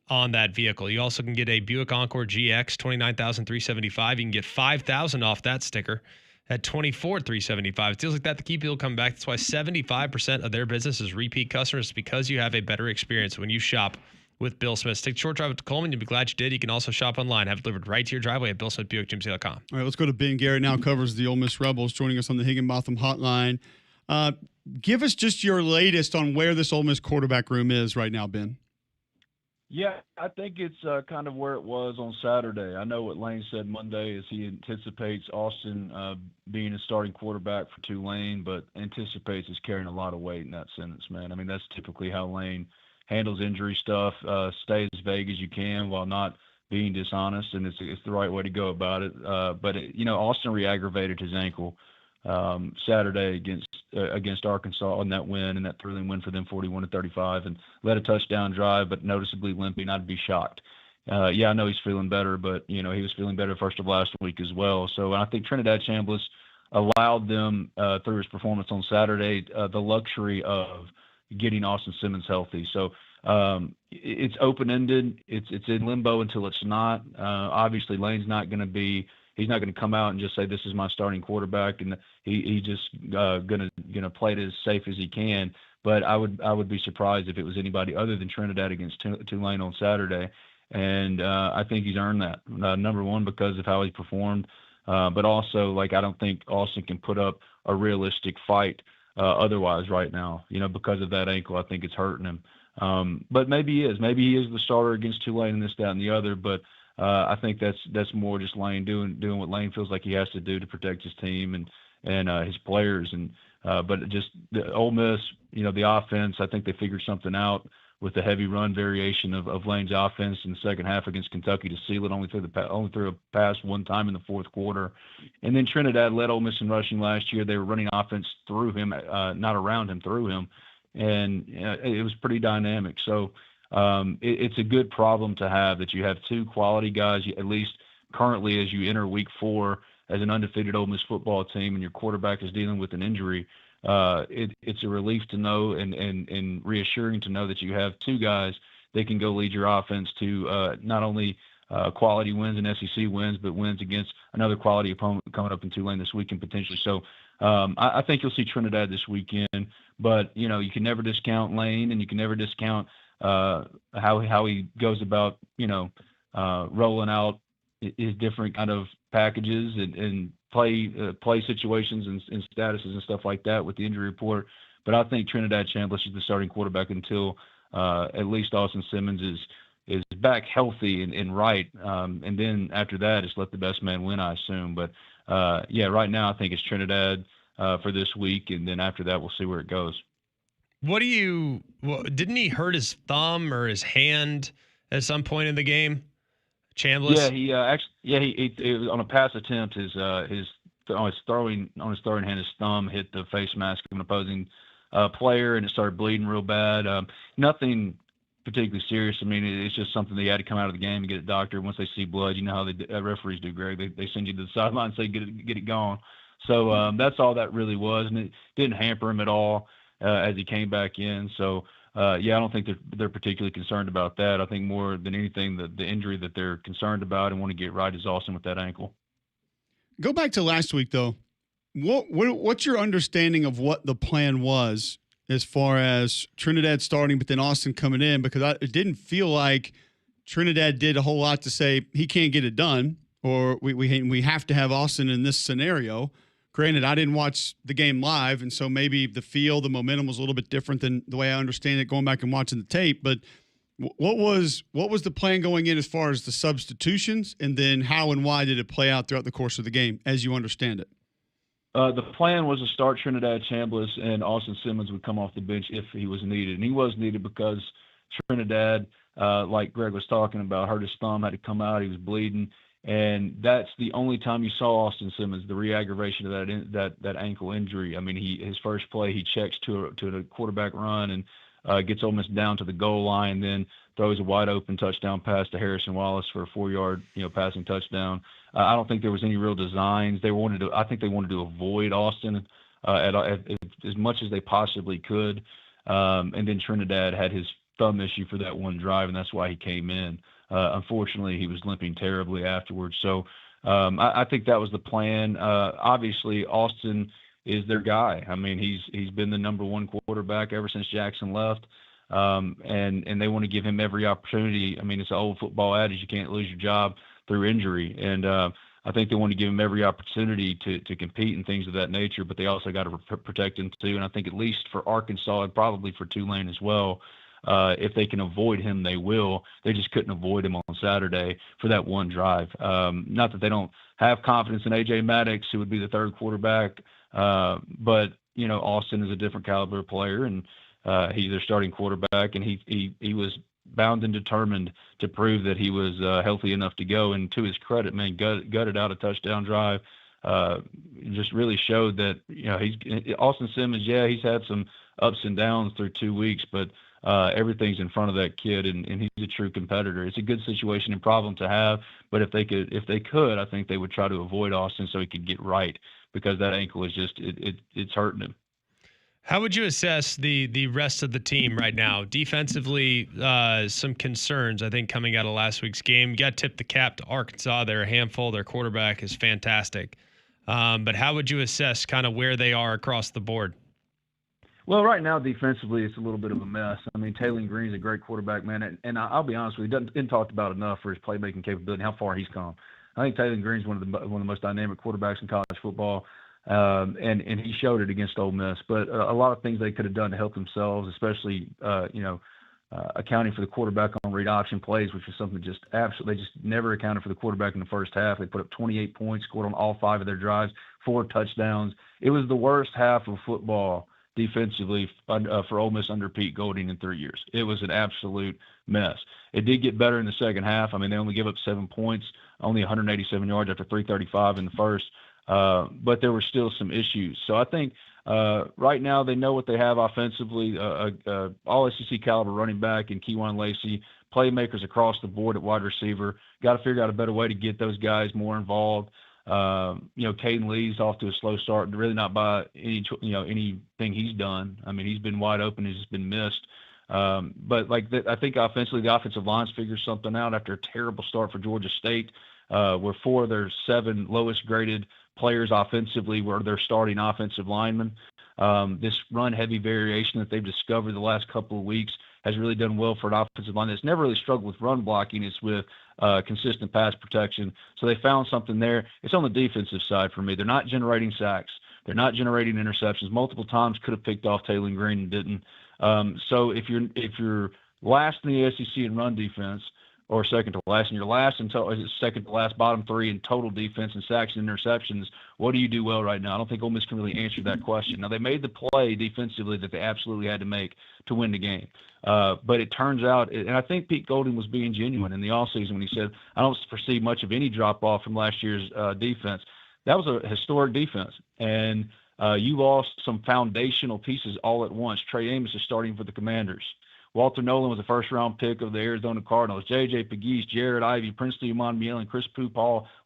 on that vehicle. You also can get a Buick Encore GX, $29,375. You can get $5,000 off that sticker at $24,375. It's deals like that keep people coming back. That's why 75% of their business is repeat customers, because you have a better experience when you shop with Bill Smith. Take a short drive up to Coleman. You'll be glad you did. You can also shop online. Have it delivered right to your driveway at BillSmithBuickGMC.com. All right, let's go to Ben Garrett now, covers the Ole Miss Rebels, joining us on the Higginbotham hotline. Give us just your latest on where this Ole Miss quarterback room is right now, Ben. Yeah, I think it's kind of where it was on Saturday. I know what Lane said Monday is he anticipates Austin being a starting quarterback for Tulane, but anticipates is carrying a lot of weight in that sentence, man. I mean, that's typically how Lane handles injury stuff. Stay as vague as you can while not being dishonest, and it's the right way to go about it. But Austin re-aggravated his ankle Saturday against Arkansas in that win, and that thrilling win for them, 41-35, and led a touchdown drive, but noticeably limping. I'd be shocked. I know he's feeling better, but he was feeling better first of last week as well. So I think Trinidad Chambliss allowed them through his performance on Saturday the luxury of getting Austin Simmons healthy. So it's open-ended. It's in limbo until it's not. Obviously, Lane's not going to be. He's not going to come out and just say this is my starting quarterback, and he's just gonna play it as safe as he can. But I would be surprised if it was anybody other than Trinidad against Tulane on Saturday, and I think he's earned that. Number one, because of how he performed, but also I don't think Austin can put up a realistic fight otherwise right now. Because of that ankle, I think it's hurting him. But maybe he is. Maybe he is the starter against Tulane and this, that, and the other. But I think that's more just Lane doing what Lane feels like he has to do to protect his team and his players. And but just the Ole Miss, the offense, I think they figured something out with the heavy run variation of Lane's offense in the second half against Kentucky to seal it. Only threw a pass one time in the fourth quarter. And then Trinidad led Ole Miss in rushing last year. They were running offense through him, not around him, through him. And it was pretty dynamic. So it's a good problem to have that you have two quality guys, at least currently as you enter week 4 as an undefeated Ole Miss football team and your quarterback is dealing with an injury. It's a relief to know and reassuring to know that you have two guys that can go lead your offense to not only quality wins and SEC wins, but wins against another quality opponent coming up in Tulane this weekend potentially. So I think you'll see Trinidad this weekend, but you can never discount Lane, and you can never discount how he goes about rolling out his different kind of packages and play situations and statuses and stuff like that with the injury report. But I think Trinidad Chambliss is the starting quarterback until at least Austin Simmons is back healthy and right. And then after that, it's let the best man win, I assume. But right now I think it's Trinidad for this week, and then after that we'll see where it goes. Didn't he hurt his thumb or his hand at some point in the game? Chambliss? Yeah, he was on a pass attempt. On his throwing hand, his thumb hit the face mask of an opposing player, and it started bleeding real bad. Nothing particularly serious. I mean, it's just something they had to come out of the game and get a doctor. Once they see blood, you know how the referees do, Greg. They send you to the sideline and say get it gone. So that's all that really was, and it didn't hamper him at all as he came back in. So. I don't think they're particularly concerned about that. I think more than anything, the injury that they're concerned about and want to get right is Austin with that ankle. Go back to last week, though. What's your understanding of what the plan was as far as Trinidad starting, but then Austin coming in? Because it didn't feel like Trinidad did a whole lot to say he can't get it done, or we have to have Austin in this scenario. Granted, I didn't watch the game live, and so maybe the momentum was a little bit different than the way I understand it going back and watching the tape. But what was the plan going in as far as the substitutions, and then how and why did it play out throughout the course of the game, as you understand it? The plan was to start Trinidad Chambliss, and Austin Simmons would come off the bench if he was needed. And he was needed because Trinidad, like Greg was talking about, hurt his thumb, had to come out. He was bleeding. And that's the only time you saw Austin Simmons, the re-aggravation of that ankle injury. I mean, his first play, he checks to the quarterback run and gets Ole Miss down to the goal line, then throws a wide open touchdown pass to Harrison Wallace for a 4-yard passing touchdown. I don't think there was any real designs. I think they wanted to avoid Austin as much as they possibly could. And then Trinidad had his thumb issue for that one drive, and that's why he came in. Unfortunately, he was limping terribly afterwards. So I think that was the plan. Obviously, Austin is their guy. I mean, he's been the number one quarterback ever since Jackson left, and they want to give him every opportunity. I mean, it's an old football adage: you can't lose your job through injury, and I think they want to give him every opportunity to compete and things of that nature. But they also got to protect him too. And I think at least for Arkansas and probably for Tulane as well. if they can avoid him, they will. They just couldn't avoid him on Saturday for that one drive. Not that they don't have confidence in A.J. Maddox, who would be the third quarterback, but, Austin is a different caliber player, and he's their starting quarterback, and he was bound and determined to prove that he was healthy enough to go. And to his credit, man, gutted out a touchdown drive. Just really showed that Austin Simmons. Yeah, he's had some ups and downs through 2 weeks, but everything's in front of that kid, and he's a true competitor. It's a good situation and problem to have, but if they could, I think they would try to avoid Austin so he could get right, because that ankle is just it's hurting him. How would you assess the rest of the team right now? Defensively, some concerns, I think, coming out of last week's game. You got to tip the cap to Arkansas. They're a handful. Their quarterback is fantastic. But how would you assess kind of where they are across the board? Well, right now, defensively, it's a little bit of a mess. I mean, Taylor Green's a great quarterback, man. And I'll be honest with you, isn't talked about enough for his playmaking capability and how far he's come. I think Taylor Green's one of the most dynamic quarterbacks in college football. And he showed it against Ole Miss, but a lot of things they could have done to help themselves, especially accounting for the quarterback on read option plays, which is something just absolutely they just never accounted for the quarterback in the first half. They put up 28 points, scored on all 5 of their drives, 4 touchdowns. It was the worst half of football defensively for Ole Miss under Pete Golding in 3 years. It was an absolute mess. It did get better in the second half. I mean, they only gave up 7 points, only 187 yards after 335 in the first. But there were still some issues. So I think right now they know what they have offensively, all SEC caliber running back and Keywan Lacey, playmakers across the board at wide receiver. Got to figure out a better way to get those guys more involved. Caden Lee's off to a slow start, really not by anything he's done. I mean, he's been wide open, he's just been missed. But I think offensively, the offensive line's figured something out after a terrible start for Georgia State, where 4 of their 7 lowest graded players offensively were their starting offensive linemen. This run-heavy variation that they've discovered the last couple of weeks has really done well for an offensive line that's never really struggled with run blocking. It's with consistent pass protection. So they found something there. It's on the defensive side for me. They're not generating sacks. They're not generating interceptions. Multiple times could have picked off Taylor Green and didn't. So if you're last in the SEC in run defense, or second to last, and you're last until second to last, bottom 3 in total defense and sacks and interceptions, what do you do well right now? I don't think Ole Miss can really answer that question. Now, they made the play defensively that they absolutely had to make to win the game. But it turns out, and I think Pete Golding was being genuine in the offseason when he said, I don't foresee much of any drop-off from last year's defense. That was a historic defense, and you lost some foundational pieces all at once. Trey Amos is starting for the Commanders. Walter Nolan was a first-round pick of the Arizona Cardinals. J.J. Pegues, Jared Ivey, Princely Umanmiele, and Chris Pooh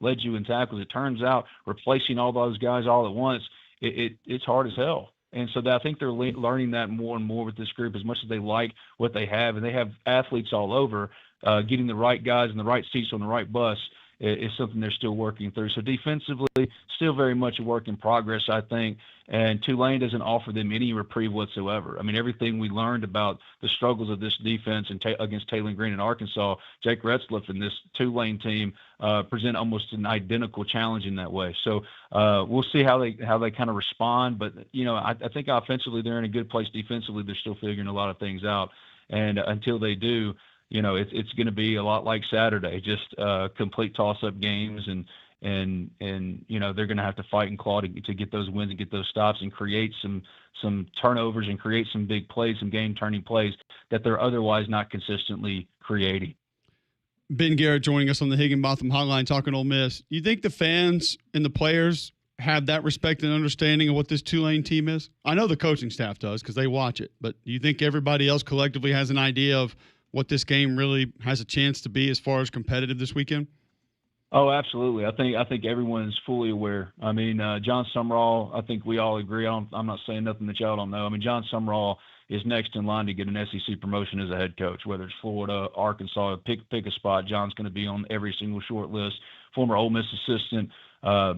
led you in tackles. It turns out replacing all those guys all at once, it's hard as hell. And so I think they're learning that more and more with this group, as much as they like what they have. And they have athletes all over. Getting the right guys in the right seats on the right bus is something they're still working through. So defensively, still very much a work in progress, I think. And Tulane doesn't offer them any reprieve whatsoever. I mean, everything we learned about the struggles of this defense and against Taylor Green and Arkansas, Jake Retzlaff and this Tulane team present almost an identical challenge in that way. So we'll see how they kind of respond. But I think offensively they're in a good place. Defensively, they're still figuring a lot of things out. And until they do, it's going to be a lot like Saturday, just complete toss-up games, and they're going to have to fight and claw to get those wins and get those stops and create some turnovers and create some big plays, some game-turning plays that they're otherwise not consistently creating. Ben Garrett joining us on the Higginbotham Hotline talking Ole Miss. You think the fans and the players have that respect and understanding of what this Tulane team is? I know the coaching staff does because they watch it, but do you think everybody else collectively has an idea of what this game really has a chance to be as far as competitive this weekend? Oh, absolutely. I think everyone's fully aware. I mean, John Sumrall, I think we all agree. I'm not saying nothing that y'all don't know. I mean, John Sumrall is next in line to get an SEC promotion as a head coach, whether it's Florida, Arkansas, pick a spot. John's going to be on every single short list. Former Ole Miss assistant,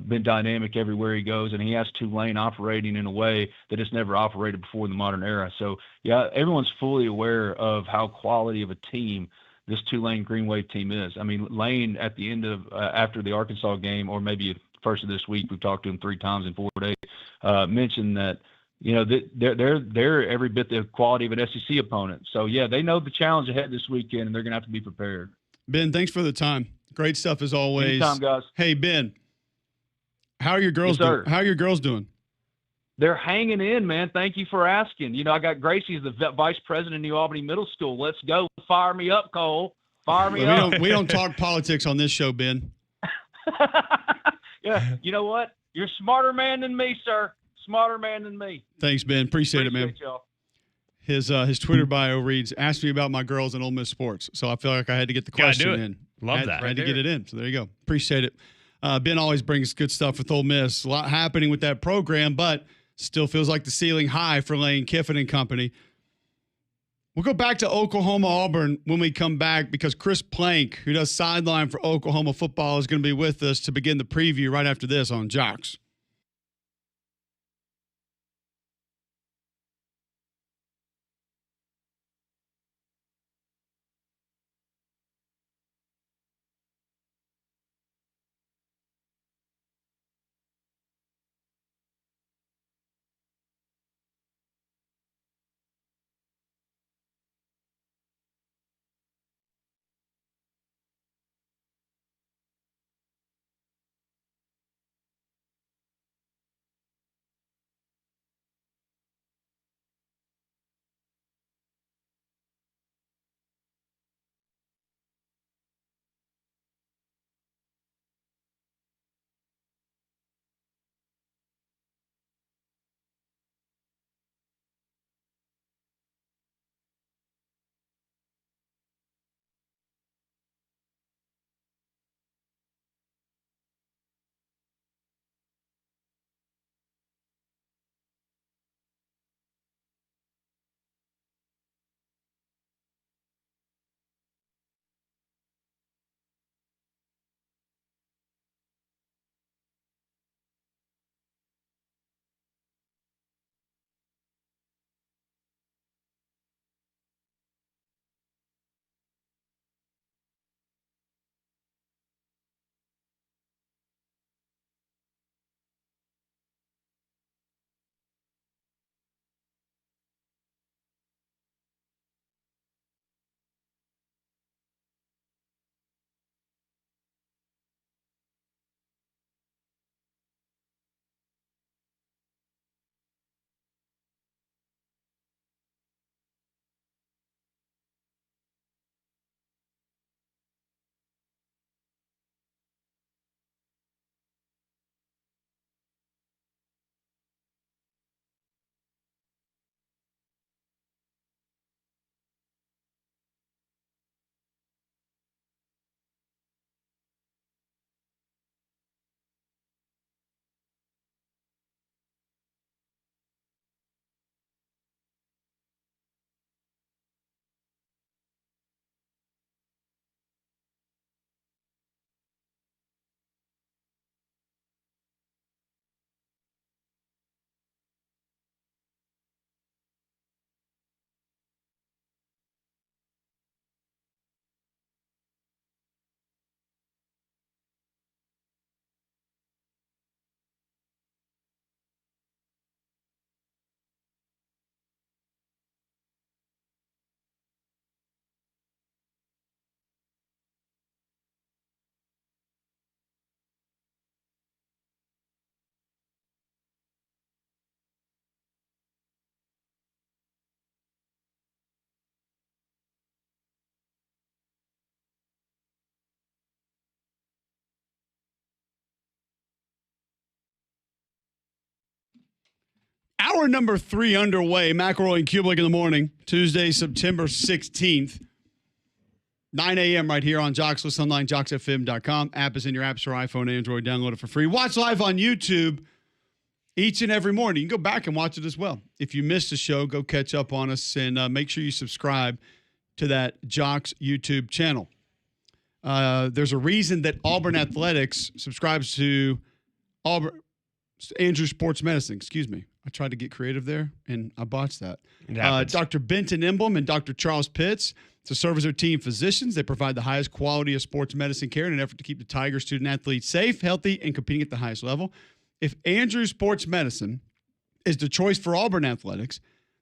been dynamic everywhere he goes, and he has Tulane operating in a way that it's never operated before in the modern era. So, yeah, everyone's fully aware of how quality of a team this Tulane Green Wave team is. I mean, Lane at the end of after the Arkansas game, or maybe first of this week, we've talked to him 3 times in 4 days, mentioned that they're every bit the quality of an SEC opponent. So yeah, they know the challenge ahead this weekend, and they're going to have to be prepared. Ben, thanks for the time. Great stuff as always. Anytime, guys. Hey, Ben, how are your girls Yes, doing? sir. How are your girls doing? They're hanging in, man. Thank you for asking. I got Gracie as the vice president of New Albany Middle School. Let's go. Fire me up, Cole. Fire me up. We don't talk politics on this show, Ben. Yeah, you know what? You're a smarter man than me, sir. Smarter man than me. Thanks, Ben. Appreciate it, man. Y'all. His Twitter bio reads, "Ask me about my girls in Ole Miss sports." So I feel like I had to get the question in. Love that. Had to get it in. So there you go. Appreciate it. Ben always brings good stuff with Ole Miss. A lot happening with that program, but still feels like the ceiling high for Lane Kiffin and company. We'll go back to Oklahoma Auburn when we come back because Chris Plank, who does sideline for Oklahoma football, is going to be with us to begin the preview right after this on Jocks. Hour number 3 underway. McElroy and Cubelic in the morning, Tuesday, September 16th. 9 a.m. right here on Jocks. Listen online, jocksfm.com. App is in your App Store, iPhone, Android. Download it for free. Watch live on YouTube each and every morning. You can go back and watch it as well. If you missed the show, go catch up on us and make sure you subscribe to that Jocks YouTube channel. There's a reason that Auburn Athletics subscribes to Andrew Sports Medicine. Excuse me. I tried to get creative there, and I botched that. Dr. Benton Emblem and Dr. Charles Pitts, to serve as their team physicians, they provide the highest quality of sports medicine care in an effort to keep the Tiger student-athletes safe, healthy, and competing at the highest level. If Andrew Sports Medicine is the choice for Auburn athletics,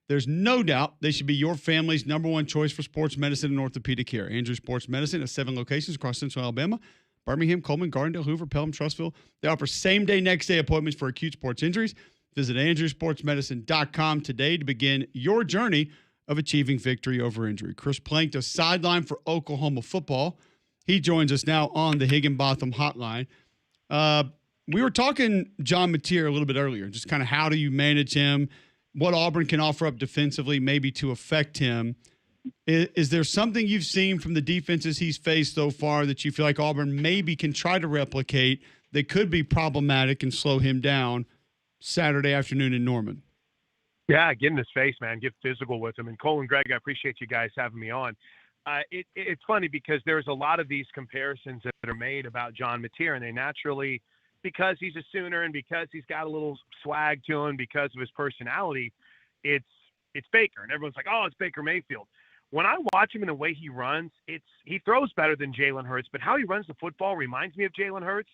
there's no doubt they should be your family's number one choice for sports medicine and orthopedic care. Andrews Sports Medicine has 7 locations across Central Alabama, Birmingham, Coleman, Gardendale, Hoover, Pelham, Trussville. They offer same-day, next-day appointments for acute sports injuries. Visit andrewsportsmedicine.com today to begin your journey of achieving victory over injury. Chris Plank, the sideline for Oklahoma football. He joins us now on the Higginbotham hotline. We were talking John Mateer a little bit earlier, just kind of how do you manage him, what Auburn can offer up defensively maybe to affect him. Is there something you've seen from the defenses he's faced so far that you feel like Auburn maybe can try to replicate that could be problematic and slow him down Saturday afternoon in Norman? Yeah, get in his face, man. Get physical with him. And Cole and Greg, I appreciate you guys having me on. It's funny because there's a lot of these comparisons that are made about John Mateer, and they naturally, because he's a Sooner and because he's got a little swag to him, because of his personality, it's Baker. And everyone's like, oh, it's Baker Mayfield. When I watch him and the way he runs, he throws better than Jalen Hurts, but how he runs the football reminds me of Jalen Hurts.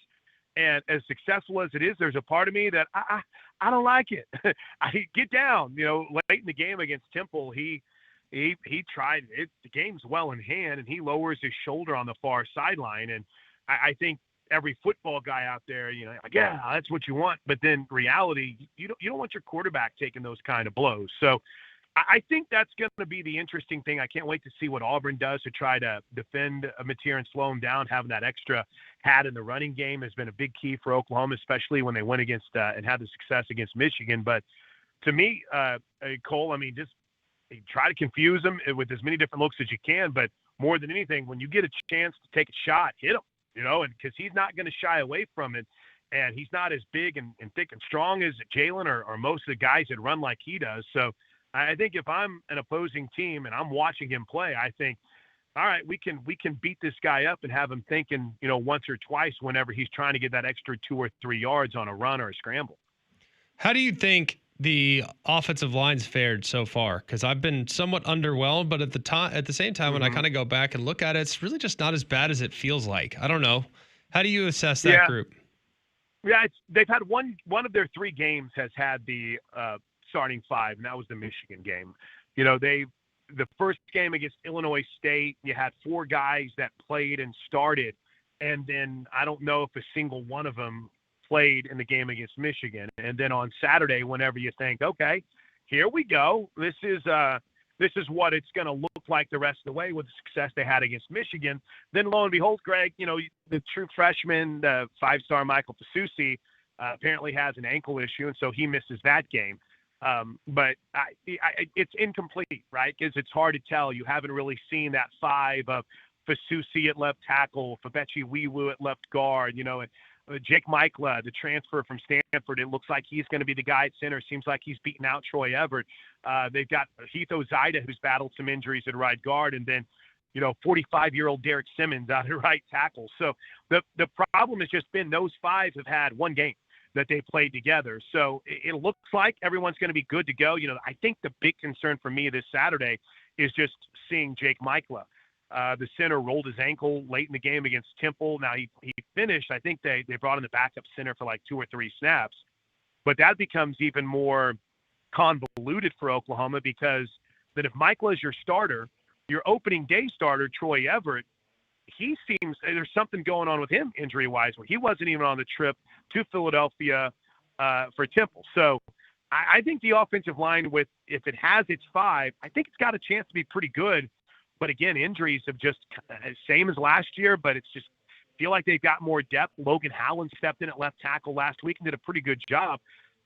And as successful as it is, there's a part of me that I don't like it. I get down, late in the game against Temple, he tried it. The game's well in hand, and he lowers his shoulder on the far sideline. And I think every football guy out there, like, yeah, that's what you want. But then reality, you don't want your quarterback taking those kind of blows. So I think that's going to be the interesting thing. I can't wait to see what Auburn does to try to defend Mateer and slow him down. Having that extra hat in the running game has been a big key for Oklahoma, especially when they went against and had the success against Michigan. But to me, Cole, just try to confuse him with as many different looks as you can. But more than anything, when you get a chance to take a shot, hit him, and because he's not going to shy away from it. And he's not as big and thick and strong as Jalen or most of the guys that run like he does. So I think if I'm an opposing team and I'm watching him play, I think, all right, we can beat this guy up and have him thinking, once or twice whenever he's trying to get that extra 2 or 3 yards on a run or a scramble. How do you think the offensive line's fared so far? Because I've been somewhat underwhelmed, but at the same time, when I kind of go back and look at it, it's really just not as bad as it feels like. I don't know. How do you assess that group? Yeah, they've had one of their 3 games has had the starting 5, and that was the Michigan game. The first game against Illinois State, you had 4 guys that played and started, and then I don't know if a single one of them played in the game against Michigan. And then on Saturday, whenever you think, okay, here we go, this is what it's going to look like the rest of the way with the success they had against Michigan. Then lo and behold, Greg, the true freshman, the 5-star Michael Fasusi, apparently has an ankle issue, and so he misses that game. But it's incomplete, right? Because it's hard to tell. You haven't really seen that 5 of Fasusi at left tackle, Fabechi Wiwu at left guard, and Jake Michla, the transfer from Stanford. It looks like he's going to be the guy at center. Seems like he's beaten out Troy Everett. They've got Heath Ozaida, who's battled some injuries at right guard, and then 45-year-old Derek Simmons out at right tackle. So the problem has just been those 5 have had one game that they played together. So it looks like everyone's going to be good to go. I think the big concern for me this Saturday is just seeing Jake Michla. The center rolled his ankle late in the game against Temple. Now he finished. I think they brought in the backup center for like 2 or 3 snaps. But that becomes even more convoluted for Oklahoma because then if Michla is your starter, your opening day starter, Troy Everett, he seems there's something going on with him injury-wise where he wasn't even on the trip to Philadelphia for Temple. So I think the offensive line, if it has its 5, I think it's got a chance to be pretty good. But again, injuries have just same as last year, but it's just feel like they've got more depth. Logan Howland stepped in at left tackle last week and did a pretty good job.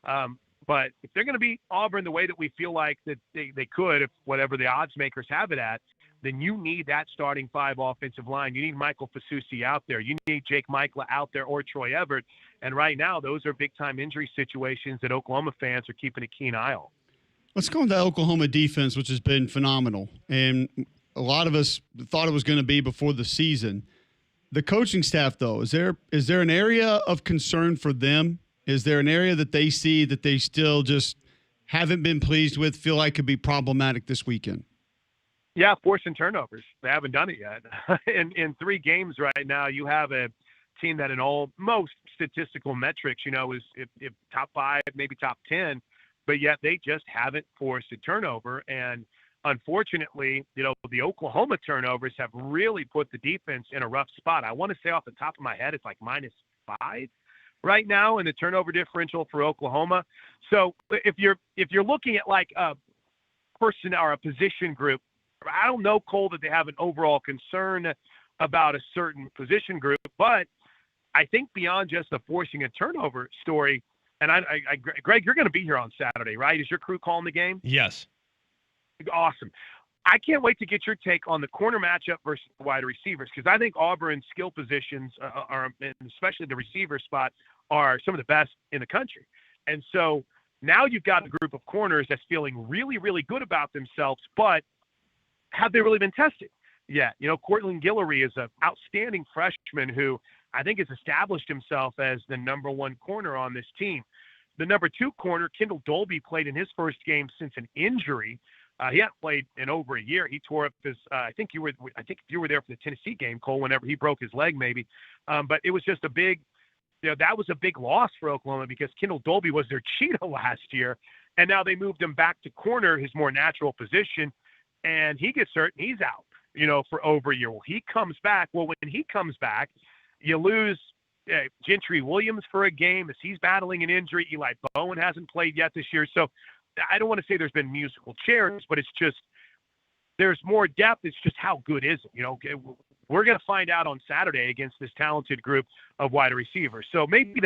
But if they're going to beat Auburn the way that we feel like that they could, if whatever the odds makers have it at, then you need that starting 5 offensive line. You need Michael Fasusi out there. You need Jake Michla out there or Troy Everett. And right now, those are big-time injury situations that Oklahoma fans are keeping a keen eye on. Let's go into Oklahoma defense, which has been phenomenal. And a lot of us thought it was going to be before the season. The coaching staff, though, is there an area of concern for them? Is there an area that they see that they still just haven't been pleased with, feel like could be problematic this weekend? Yeah, forcing turnovers. They haven't done it yet. In 3 games right now, you have a team that in most statistical metrics, is if top 5, maybe top 10, but yet they just haven't forced a turnover. And unfortunately, the Oklahoma turnovers have really put the defense in a rough spot. I want to say off the top of my head, it's like -5 right now in the turnover differential for Oklahoma. So if you're looking at like a person or a position group, I don't know, Cole, that they have an overall concern about a certain position group, but I think beyond just the forcing a turnover story, and Greg, you're going to be here on Saturday, right? Is your crew calling the game? Yes. Awesome. I can't wait to get your take on the corner matchup versus the wide receivers, because I think Auburn's skill positions are, and especially the receiver spot, are some of the best in the country. And so now you've got a group of corners that's feeling really, really good about themselves, but have they really been tested yet? Cortland Guillory is an outstanding freshman who I think has established himself as the number one corner on this team. The number two corner, Kendall Dolby, played in his first game since an injury. He hadn't played in over a year. He tore up his. I think you were there for the Tennessee game, Cole. Whenever he broke his leg, maybe. But it was just a big. That was a big loss for Oklahoma because Kendall Dolby was their cheetah last year, and now they moved him back to corner, his more natural position, and he gets hurt and he's out. For over a year. Well, he comes back. Well, when he comes back, you lose Gentry Williams for a game as he's battling an injury. Eli Bowen hasn't played yet this year, so. I don't want to say there's been musical chairs, but it's just there's more depth. It's just how good is it? We're going to find out on Saturday against this talented group of wide receivers. So maybe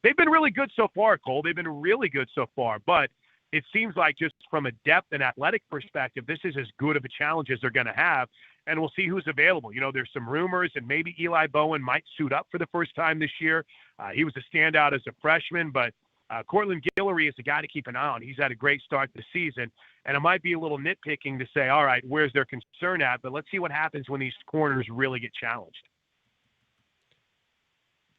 they've been really good so far, Cole. They've been really good so far, but it seems like just from a depth and athletic perspective, this is as good of a challenge as they're going to have, and we'll see who's available. There's some rumors, and maybe Eli Bowen might suit up for the first time this year. He was a standout as a freshman, but Cortland Guillory is a guy to keep an eye on. He's had a great start this season, and it might be a little nitpicking to say, all right, where's their concern at? But let's see what happens when these corners really get challenged.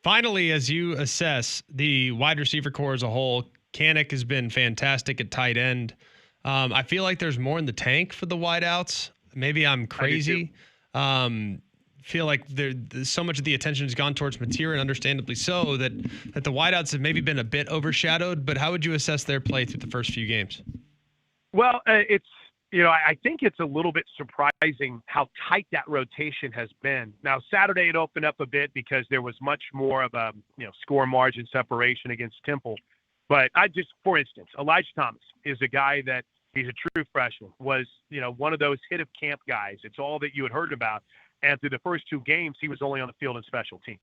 Finally, as you assess the wide receiver core as a whole, Canick has been fantastic at tight end. I feel like there's more in the tank for the wideouts. Maybe I'm crazy. Feel like so much of the attention has gone towards Mateer, and understandably so, that the wideouts have maybe been a bit overshadowed. But how would you assess their play through the first few games? Well, I think it's a little bit surprising how tight that rotation has been. Now, Saturday it opened up a bit because there was much more of a score margin separation against Temple. But for instance, Elijah Thomas is a guy that he's a true freshman, was one of those hit of camp guys. It's all that you had heard about. And through the first two games, he was only on the field in special teams.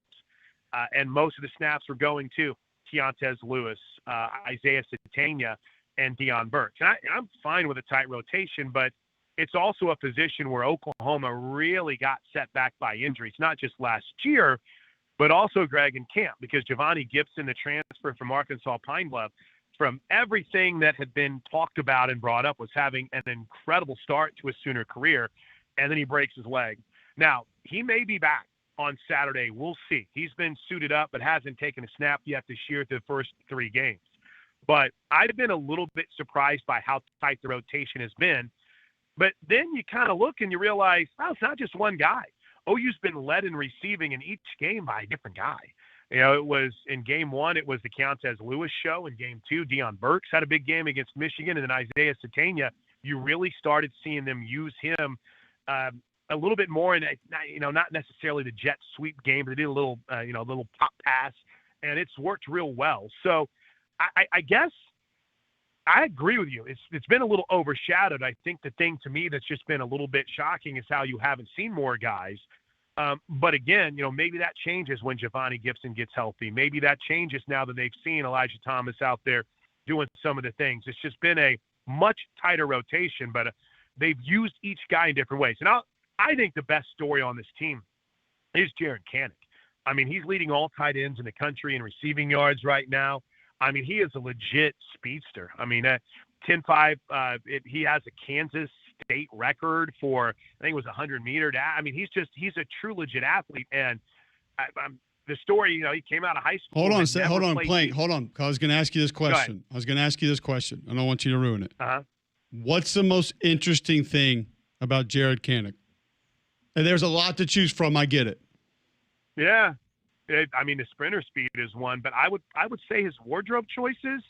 And most of the snaps were going to Keontez Lewis, Isaiah Satania, and Deion Burks. And I'm fine with a tight rotation, but it's also a position where Oklahoma really got set back by injuries, not just last year, but also Greg in camp, because Giovanni Gibson, the transfer from Arkansas Pine Bluff, from everything that had been talked about and brought up, was having an incredible start to his Sooner career, and then he breaks his leg. Now, he may be back on Saturday. We'll see. He's been suited up but hasn't taken a snap yet this year through the first three games. But I've been a little bit surprised by how tight the rotation has been. But then you kind of look and you realize, it's not just one guy. OU's been led in receiving in each game by a different guy. It was in game one, it was the Keontez Lewis show. In game two, Deion Burks had a big game against Michigan. And then Isaiah Satania, you really started seeing them use him a little bit more in, not necessarily the jet sweep game, but they did a little pop pass, and it's worked real well. So I guess I agree with you. It's been a little overshadowed. I think the thing to me that's just been a little bit shocking is how you haven't seen more guys. But again, maybe that changes when Giovanni Gibson gets healthy. Maybe that changes now that they've seen Elijah Thomas out there doing some of the things. It's just been a much tighter rotation, but they've used each guy in different ways. And I think the best story on this team is Jared Canick. I mean, he's leading all tight ends in the country in receiving yards right now. I mean, he is a legit speedster. I mean, 10.5, he has a Kansas State record for, I think it was 100-meter. I mean, he's a true legit athlete. And the story, he came out of high school. Hold on, Plank. Hold on. I was going to ask you this question. I don't want you to ruin it. Uh-huh. What's the most interesting thing about Jared Canick? And there's a lot to choose from. I get it. Yeah. The sprinter speed is one, but I would say his wardrobe choices.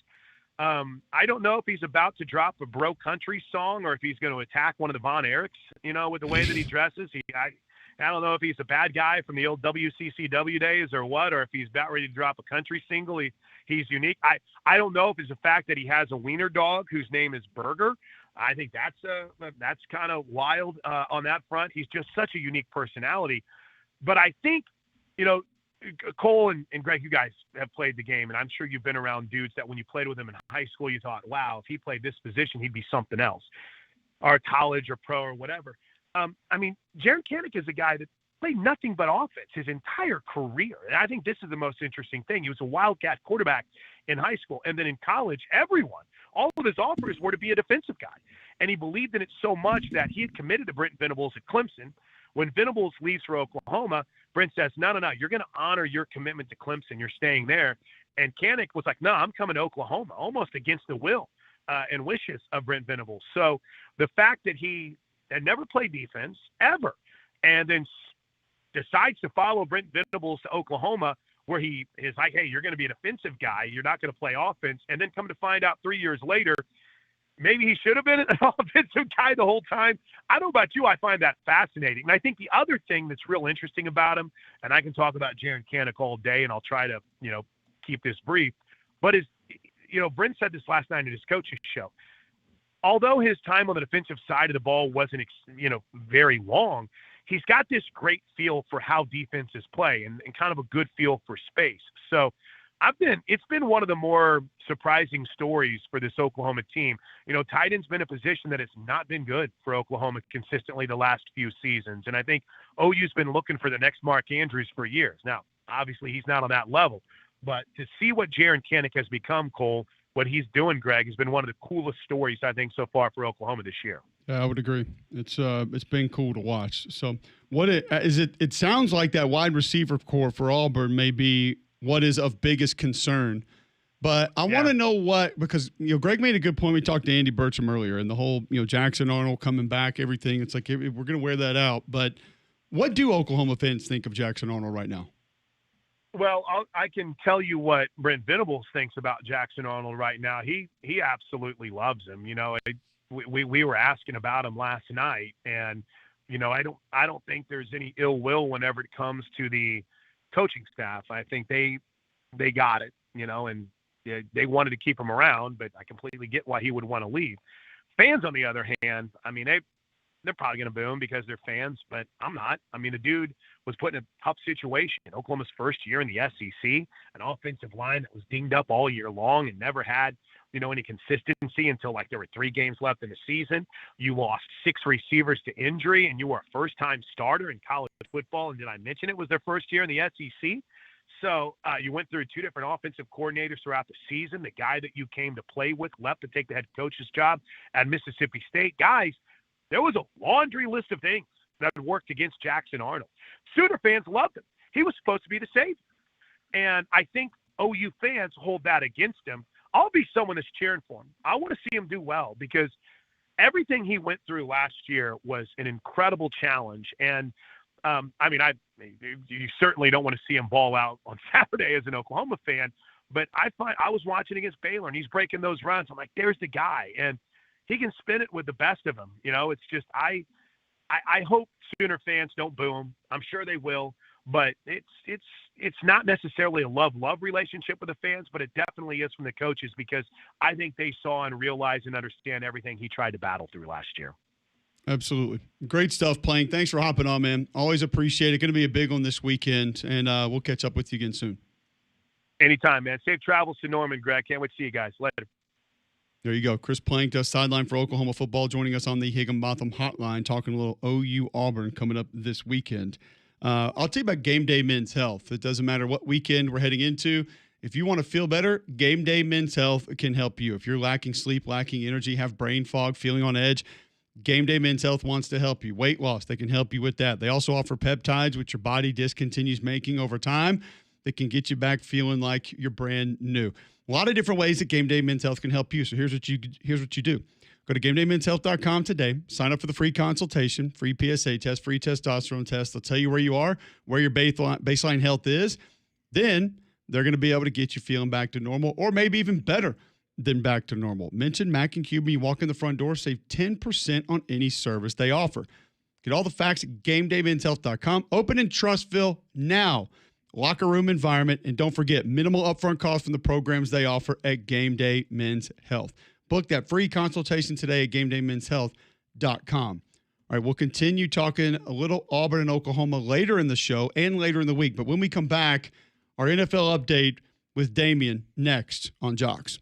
I don't know if he's about to drop a bro country song or if he's going to attack one of the Von Erichs, with the way that he dresses. I don't know if he's a bad guy from the old WCCW days or what, or if he's about ready to drop a country single. He's unique. I don't know if it's the fact that he has a wiener dog whose name is Burger. I think that's kind of wild on that front. He's just such a unique personality. But I think, Cole and Greg, you guys have played the game, and I'm sure you've been around dudes that when you played with him in high school, you thought, wow, if he played this position, he'd be something else, or college or pro or whatever. Jaron Kanak is a guy that played nothing but offense his entire career. And I think this is the most interesting thing. He was a Wildcat quarterback in high school. And then in college, all of his offers were to be a defensive guy. And he believed in it so much that he had committed to Brent Venables at Clemson. When Venables leaves for Oklahoma, Brent says, no, you're going to honor your commitment to Clemson. You're staying there. And Kanak was like, no, I'm coming to Oklahoma, almost against the will and wishes of Brent Venables. So the fact that he had never played defense ever, and then decides to follow Brent Venables to Oklahoma, where he is like, hey, you're going to be an offensive guy. You're not going to play offense. And then come to find out 3 years later, maybe he should have been an offensive guy the whole time. I don't know about you. I find that fascinating. And I think the other thing that's real interesting about him, and I can talk about Jaron Kanak all day, and I'll try to, keep this brief, but is, Brent said this last night in his coach's show. Although his time on the defensive side of the ball wasn't, very long, he's got this great feel for how defenses play and kind of a good feel for space. So it's been one of the more surprising stories for this Oklahoma team. Tight end's been a position that has not been good for Oklahoma consistently the last few seasons. And I think OU's been looking for the next Mark Andrews for years. Now, obviously he's not on that level, but to see what Jaron Kanak has become, Cole, what he's doing, Greg, has been one of the coolest stories, I think, so far for Oklahoma this year. Yeah, I would agree. It's been cool to watch. So it sounds like that wide receiver core for Auburn may be what is of biggest concern. But I want to know because Greg made a good point. We talked to Andy Burcham earlier, and the whole Jackson Arnold coming back, everything. It's like we're going to wear that out. But what do Oklahoma fans think of Jackson Arnold right now? Well, I can tell you what Brent Venables thinks about Jackson Arnold right now. He absolutely loves him. We were asking about him last night, and I don't think there's any ill will whenever it comes to the coaching staff. I think they got it, and they wanted to keep him around, but I completely get why he would want to leave. Fans, on the other hand, they're probably going to boo him because they're fans, but I'm not. The dude was put in a tough situation. Oklahoma's first year in the SEC, an offensive line that was dinged up all year long and never had, any consistency until like there were 3 games left in the season. You lost 6 receivers to injury, and you were a first-time starter in college football. And did I mention it was their first year in the SEC? So you went through 2 different offensive coordinators throughout the season. The guy that you came to play with left to take the head coach's job at Mississippi State. Guys, there was a laundry list of things that had worked against Jackson Arnold. Sooner fans loved him. He was supposed to be the savior. And I think OU fans hold that against him. I'll be someone that's cheering for him. I want to see him do well because everything he went through last year was an incredible challenge. And, you certainly don't want to see him ball out on Saturday as an Oklahoma fan, but I was watching against Baylor, and he's breaking those runs. I'm like, there's the guy. And he can spin it with the best of them. It's just I hope Sooner fans don't boo him. I'm sure they will, but it's not necessarily a love-love relationship with the fans, but it definitely is from the coaches because I think they saw and realize and understand everything he tried to battle through last year. Absolutely. Great stuff, Plank. Thanks for hopping on, man. Always appreciate it. Going to be a big one this weekend, and we'll catch up with you again soon. Anytime, man. Safe travels to Norman, Greg. Can't wait to see you guys. Later. There you go. Chris Plank does sideline for Oklahoma football, joining us on the Higginbotham Hotline, talking a little OU Auburn coming up this weekend. I'll tell you about Game Day Men's Health. It doesn't matter what weekend we're heading into. If you want to feel better, Game Day Men's Health can help you. If you're lacking sleep, lacking energy, have brain fog, feeling on edge, Game Day Men's Health wants to help you. Weight loss, they can help you with that. They also offer peptides, which your body discontinues making over time, that can get you back feeling like you're brand new. A lot of different ways that Game Day Men's Health can help you. So here's what you do. Go to GameDayMen'sHealth.com today. Sign up for the free consultation, free PSA test, free testosterone test. They'll tell you where you are, where your baseline health is. Then they're going to be able to get you feeling back to normal or maybe even better. then back to normal. Mention Mac and QB. You walk in the front door, save 10% on any service they offer. Get all the facts at GameDayMen'sHealth.com. Open in Trustville now. Locker room environment. And don't forget, minimal upfront cost from the programs they offer at Game Day Men's Health. Book that free consultation today at GameDayMen'sHealth.com. All right, we'll continue talking a little Auburn and Oklahoma later in the show and later in the week. But when we come back, our NFL update with Damian next on Jocks.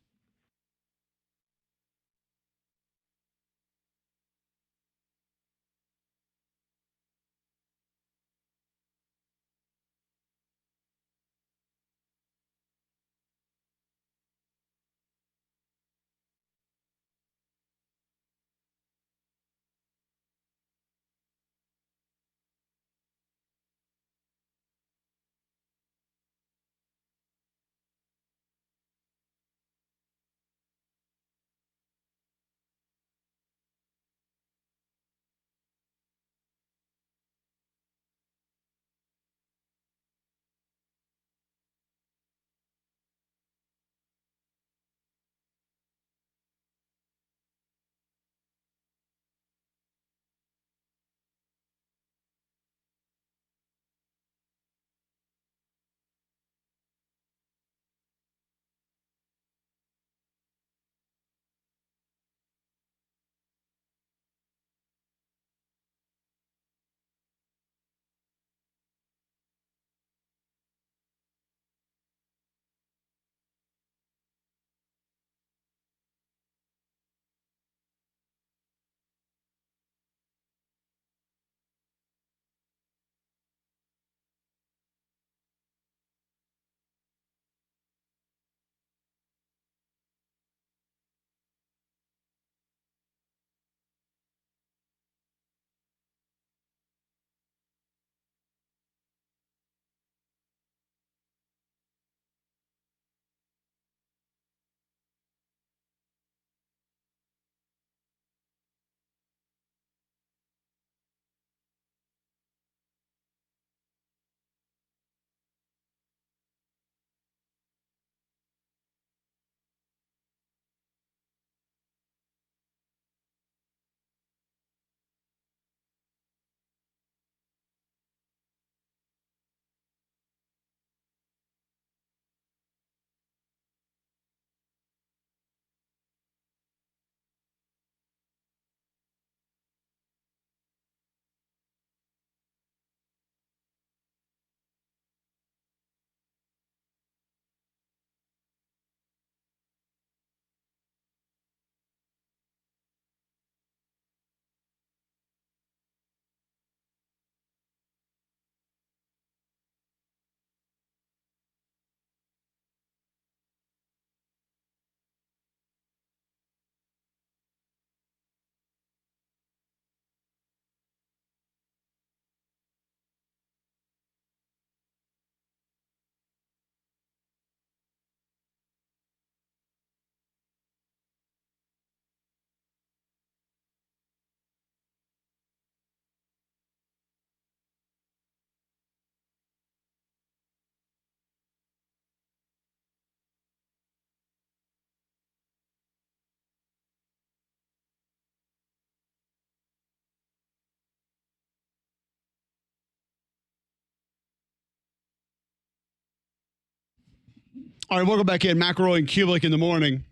All right, welcome back in. McElroy and Cubelic in the morning.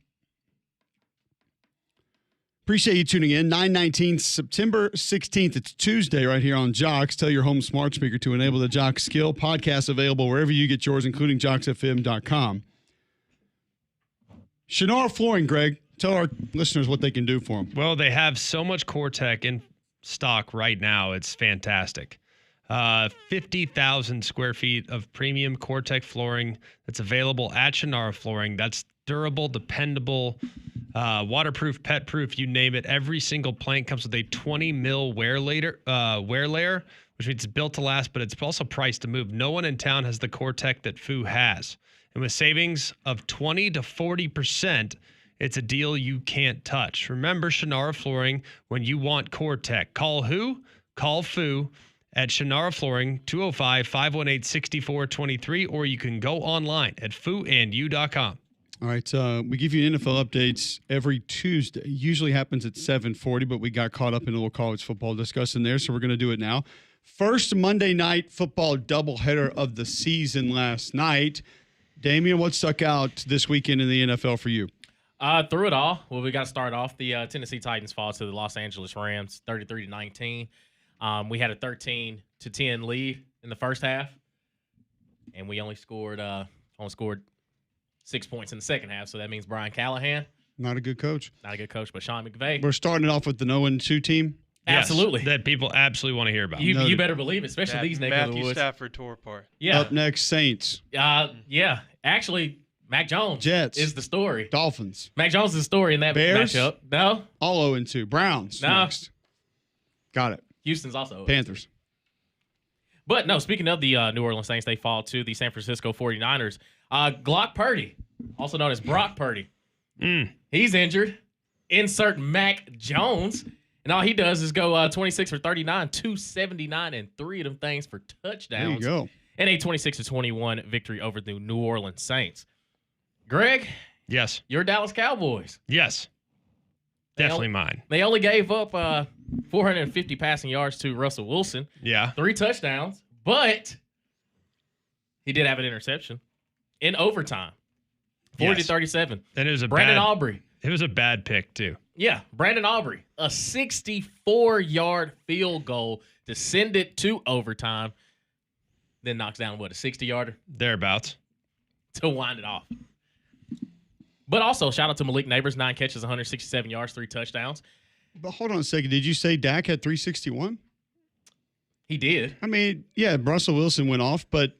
Appreciate you tuning in. 9/19, September 16th. It's Tuesday right here on Jocks. Tell your home smart speaker to enable the Jocks skill. Podcast available wherever you get yours, including JocksFM.com. Shannara Flooring, Greg. Tell our listeners what they can do for them. Well, they have so much CoreTech in stock right now. It's fantastic. 50,000 square feet of premium CoreTech flooring that's available at Shannara Flooring. That's durable, dependable, waterproof, pet-proof, you name it. Every single plank comes with a 20 mil wear layer, which means it's built to last, but it's also priced to move. No one in town has the CoreTech that Foo has. And with savings of 20 to 40%, it's a deal you can't touch. Remember Shannara Flooring when you want CoreTech. Call who? Call Foo at Shannara Flooring, 205-518-6423, or you can go online at fooandyou.com. All right, we give you NFL updates every Tuesday. Usually happens at 7:40, but we got caught up in a little college football discussion there, so we're going to do it now. First Monday night football doubleheader of the season last night. Damian, what stuck out this weekend in the NFL for you? Through it all, well, we got to start off. The Tennessee Titans fall to the Los Angeles Rams, 33-19. We had a 13-10 lead in the first half, and we only scored 6 points in the second half. So that means Brian Callahan, Not a good coach. not a good coach, but Sean McVay, We're starting it off with the 0-2 team. Yes, absolutely. that people absolutely want to hear about. You better believe it, especially these neck of the Matthew woods. Stafford tore apart. Yeah, Up next, Saints, yeah. Actually, Mac Jones Jets. is the story. Dolphins, Mac Jones is the story in that Bears? matchup. No, all 0-2. Browns No. next. Got it. Houston's also. Panthers. But no, speaking of the New Orleans Saints, they fall to the San Francisco 49ers. Glock Purdy, also known as Brock Purdy, he's injured. Insert Mac Jones. And all he does is go 26 for 39, 279, and 3 of them things for touchdowns. There you go. And a 26-21 victory over the New Orleans Saints. Greg, Yes. your Dallas Cowboys. Yes. Definitely mine. They only gave up 450 passing yards to Russell Wilson, Yeah. 3 touchdowns, but he did have an interception in overtime. 40-37. And it was a Brandon bad, Aubrey. It was a bad pick too. Yeah, Brandon Aubrey. A 64-yard field goal to send it to overtime. Then knocks down, a 60-yarder Thereabouts. to wind it off. But also, shout out to Malik Neighbors, 9 catches, 167 yards, 3 touchdowns. But hold on a second. Did you say Dak had 361? He did. I mean, yeah, Russell Wilson went off, but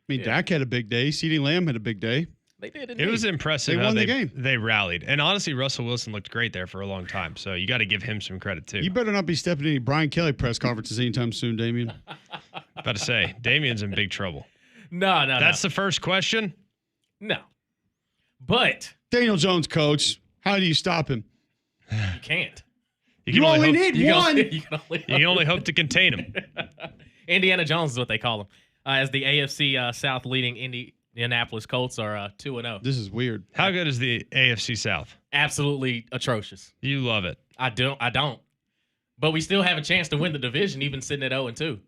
Yeah. Dak had a big day. CeeDee Lamb had a big day. They did. It was impressive They how won the game. they rallied. And honestly, Russell Wilson looked great there for a long time. So you got to give him some credit too. You better not be stepping any Brian Kelly press conferences anytime soon, Damian. About to say, Damian's in big trouble. No. That's the first question. No. But Daniel Jones, coach. How do you stop him? you can't. You only need one. You can only hope to contain him. Indiana Jones is what they call him. As the AFC South leading Indianapolis Colts are 2-0. This is weird. How good is the AFC South? Absolutely atrocious. You love it. I don't. But we still have a chance to win the division, even sitting at 0-2.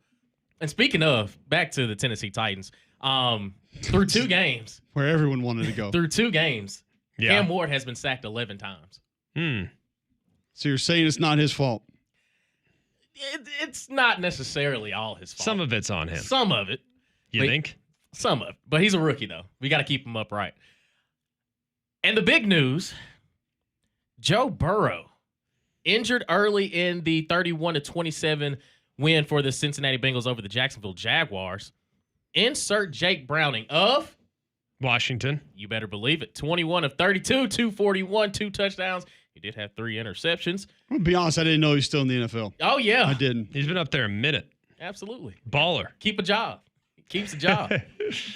And speaking of, back to the Tennessee Titans. Through 2 games. Where everyone wanted to go. Through 2 games, Yeah. Cam Ward has been sacked 11 times. So you're saying it's not his fault? It's not necessarily all his fault. Some of it's on him. Some of it. You think? Some of it. But he's a rookie, though. We got to keep him upright. And the big news, Joe Burrow, injured early in the 31-27 win for the Cincinnati Bengals over the Jacksonville Jaguars. Insert Jake Browning of Washington. You better believe it. 21 of 32, 241, 2 touchdowns. He did have 3 interceptions. I'm going to be honest, I didn't know he was still in the NFL. Oh, yeah. I didn't. He's been up there a minute. Absolutely. Baller. Keep a job. He keeps a job.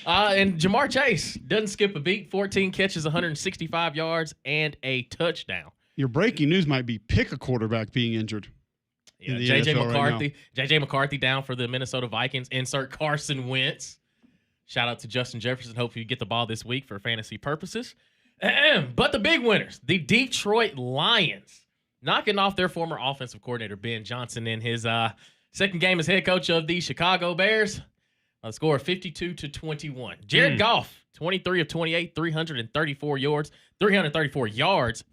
And Jamar Chase doesn't skip a beat. 14 catches, 165 yards, and a touchdown. Your breaking news might be pick a quarterback being injured. Yeah, in the J.J. NFL McCarthy. right J.J. McCarthy down for the Minnesota Vikings. Insert Carson Wentz. Shout out to Justin Jefferson. Hopefully you get the ball this week for fantasy purposes. But the big winners, the Detroit Lions, knocking off their former offensive coordinator, Ben Johnson, in his second game as head coach of the Chicago Bears. A score of 52-21. Jared Goff, 23 of 28, 334 yards,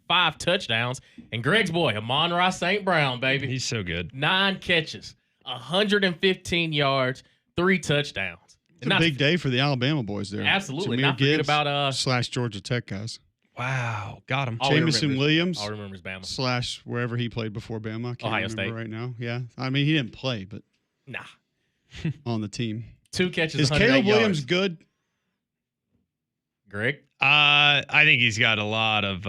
5 touchdowns. And Greg's boy, Amon-Ra St. Brown, baby. He's so good. 9 catches, 115 yards, 3 touchdowns. It's a big day for the Alabama boys there. Absolutely. Jahmyr Not forget Gibbs about / Georgia Tech guys. Wow. Got him. Jamison Williams all remembers Bama. / wherever he played before Bama. I can't Ohio remember State. right now. Yeah. I mean, he didn't play, but Nah. on the team. 2 catches, Is 108 Caleb Williams yards. good? Greg? I think he's got a lot of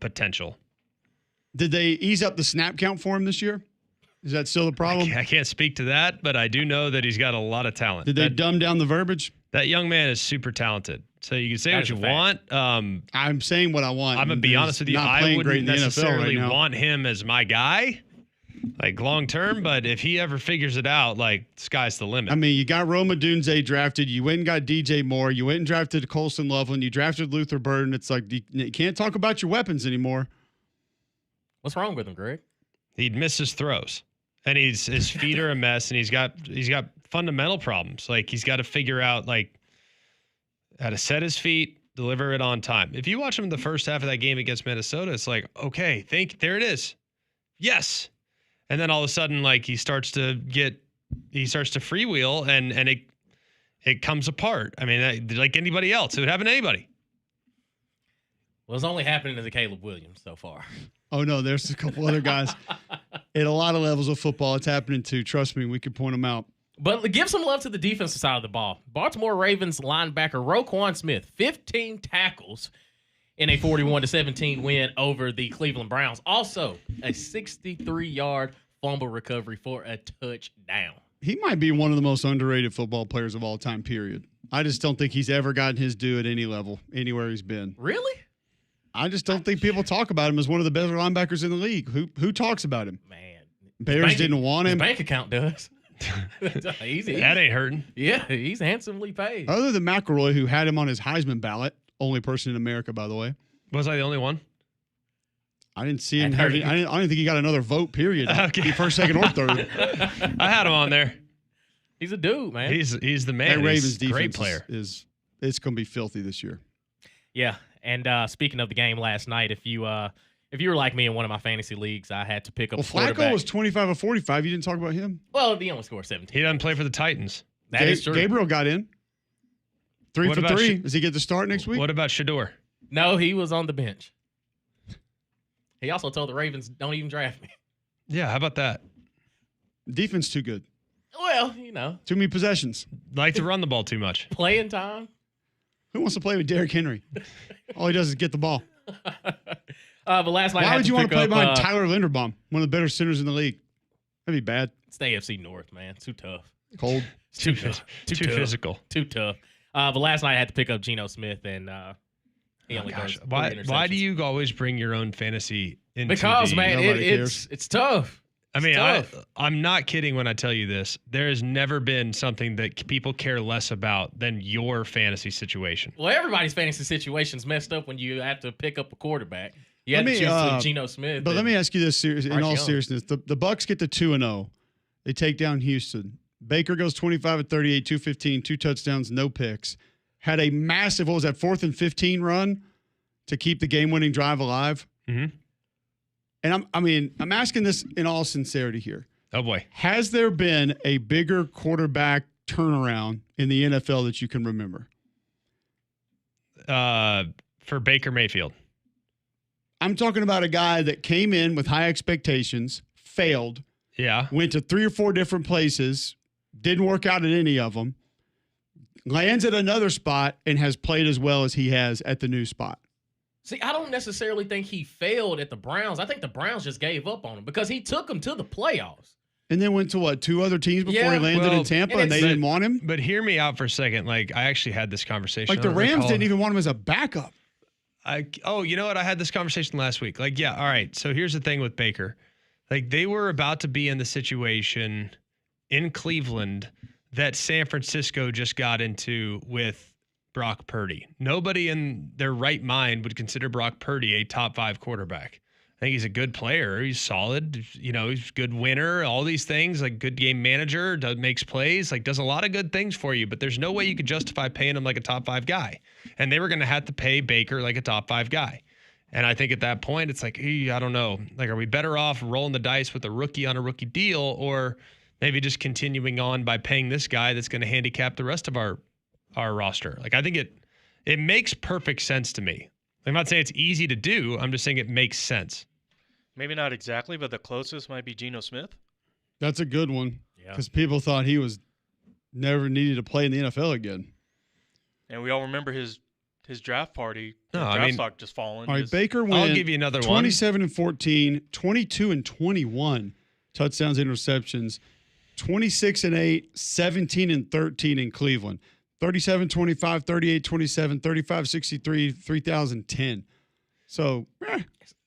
potential. Did they ease up the snap count for him this year? Is that still the problem? I can't speak to that, but I do know that he's got a lot of talent. Did they dumb down the verbiage? That young man is super talented. So you can say That what is you a fact. want. I'm saying what I want. I'm going to be He's honest with you. not I playing wouldn't great in the NFL necessarily right now. want him as my guy. like long term, but if he ever figures it out, like sky's the limit. I mean, you got Roma Dunze drafted. You went and got DJ Moore. You went and drafted Colson Loveland. You drafted Luther Burden. It's like you can't talk about your weapons anymore. What's wrong with him, Greg? He'd miss his throws, and his feet are a mess, and he's got fundamental problems. Like he's got to figure out like how to set his feet, deliver it on time. If you watch him in the first half of that game against Minnesota, it's like, okay, there it is. Yes. And then all of a sudden, like he starts to freewheel and it comes apart. I mean, like anybody else, it would happen to anybody. Well, it's only happening to the Caleb Williams so far. Oh no, there's a couple other guys at a lot of levels of football. It's happening too. Trust me, we can point them out. But give some love to the defensive side of the ball. Baltimore Ravens linebacker Roquan Smith, 15 tackles in a 41-17 win over the Cleveland Browns. Also, a 63-yard fumble recovery for a touchdown. He might be one of the most underrated football players of all time, period. I just don't think he's ever gotten his due at any level, anywhere he's been. Really? I just don't think people talk about him as one of the better linebackers in the league. Who talks about him? Man. Bears didn't want him. His bank account does. That ain't hurting. Yeah, he's handsomely paid. Other than McElroy, who had him on his Heisman ballot, only person in America, by the way. Was I the only one? I didn't see him. I didn't think he got another vote, period. Okay. First, second, or third. I had him on there. He's a dude, man. He's the man. That Ravens defense great player. It's going to be filthy this year. Yeah, and speaking of the game last night, if you were like me in one of my fantasy leagues, I had to pick up. Well, Flacco was 25 of 45. You didn't talk about him. Well, he only scored 17. He doesn't play for the Titans. That is true. Gabriel got in. 3 for 3. Does he get to start next week? What about Shador? No, he was on the bench. He also told the Ravens, "Don't even draft me." Yeah, how about that? Defense too good. Well, too many possessions. Like to run the ball too much. Playing time. Who wants to play with Derrick Henry? All he does is get the ball. But last night, why would you want to play behind Tyler Linderbaum, one of the better centers in the league? That'd be bad. It's the AFC North, man. It's too tough. Cold. It's too physical. Too tough. But last night I had to pick up Geno Smith, and he only goes. Why do you always bring your own fantasy into Because, man, it's tough. I mean, I'm not kidding when I tell you this. There has never been something that people care less about than your fantasy situation. Well, everybody's fantasy situation's messed up when you have to pick up a quarterback. You had to choose between Geno Smith. But let me ask you this in all seriousness. The Bucs get to 2-0. They take down Houston. Baker goes 25 of 38, 215, 2 touchdowns, no picks. Had a massive, 4th and 15 run to keep the game-winning drive alive. Mm-hmm. And I'm asking this in all sincerity here. Oh boy. Has there been a bigger quarterback turnaround in the NFL that you can remember? For Baker Mayfield. I'm talking about a guy that came in with high expectations, failed. Yeah. Went to 3 or 4 different places, didn't work out at any of them. Lands at another spot and has played as well as he has at the new spot. See, I don't necessarily think he failed at the Browns. I think the Browns just gave up on him because he took them to the playoffs. And then went to 2 other teams before he landed in Tampa, and they didn't want him? But hear me out for a second. Like, I actually had this conversation. Like, the Rams didn't even want him as a backup. You know what? I had this conversation last week. Like, yeah, all right. So here's the thing with Baker. Like, they were about to be in the situation in Cleveland that San Francisco just got into with Brock Purdy. Nobody in their right mind would consider Brock Purdy a top 5 quarterback. I think he's a good player. He's solid. He's a good winner. All these things, like good game manager, makes plays, like does a lot of good things for you. But there's no way you could justify paying him like a top 5 guy. And they were going to have to pay Baker like a top 5 guy. And I think at that point, it's like, I don't know. Like, are we better off rolling the dice with a rookie on a rookie deal, or maybe just continuing on by paying this guy that's going to handicap the rest of our roster? Like, I think it makes perfect sense to me. I'm not saying it's easy to do. I'm just saying it makes sense. Maybe not exactly, but the closest might be Geno Smith. That's a good one. Because people thought he was never needed to play in the NFL again. And we all remember his draft party. Draft stock just falling. All right, Baker went. I'll give you another 27 and 14, 22 and 21 touchdowns, interceptions, 26 and 8, 17 and 13 in Cleveland. 37, 25, 38, 27, 35, 63, 3,010. So,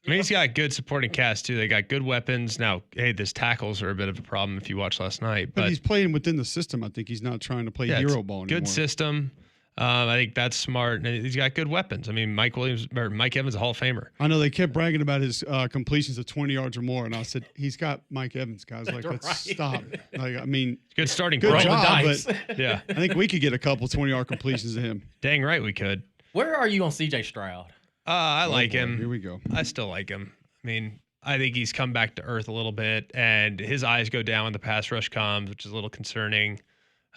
I mean, he's got good supporting cast too. They got good weapons. Now, hey, his tackles are a bit of a problem if you watched last night. But he's playing within the system. I think he's not trying to play hero ball anymore. Good system. I think that's smart. And he's got good weapons. I mean, Mike Evans is a Hall of Famer. I know they kept bragging about his completions of 20 yards or more, and I said, he's got Mike Evans, guys. Like, let's stop. Like, I mean, good starting good point. job, but yeah, I think we could get a couple 20-yard completions to him. Dang right we could. Where are you on C.J. Stroud? I like him. Here we go. I still like him. I mean, I think he's come back to earth a little bit, and his eyes go down when the pass rush comes, which is a little concerning.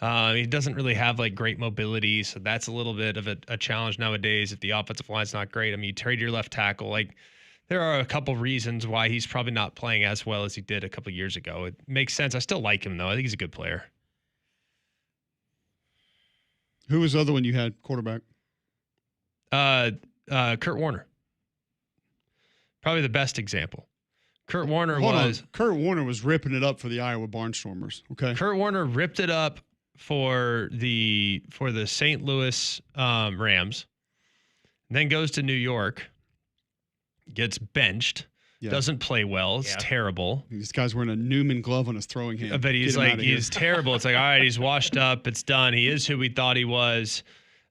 He doesn't really have like great mobility, so that's a little bit of a challenge nowadays if the offensive line's not great. I mean, you trade your left tackle. Like, there are a couple reasons why he's probably not playing as well as he did a couple of years ago. It makes sense. I still like him, though. I think he's a good player. Who was the other one you had, quarterback? Kurt Warner. Probably the best example. Kurt Warner was ripping it up for the Iowa Barnstormers. Okay. Kurt Warner ripped it up for the St. Louis Rams, then goes to New York, gets benched, doesn't play well. It's terrible. This guy's wearing a Newman glove on his throwing hand. But he's terrible. It's like, all right, he's washed up. It's done. He is who we thought he was.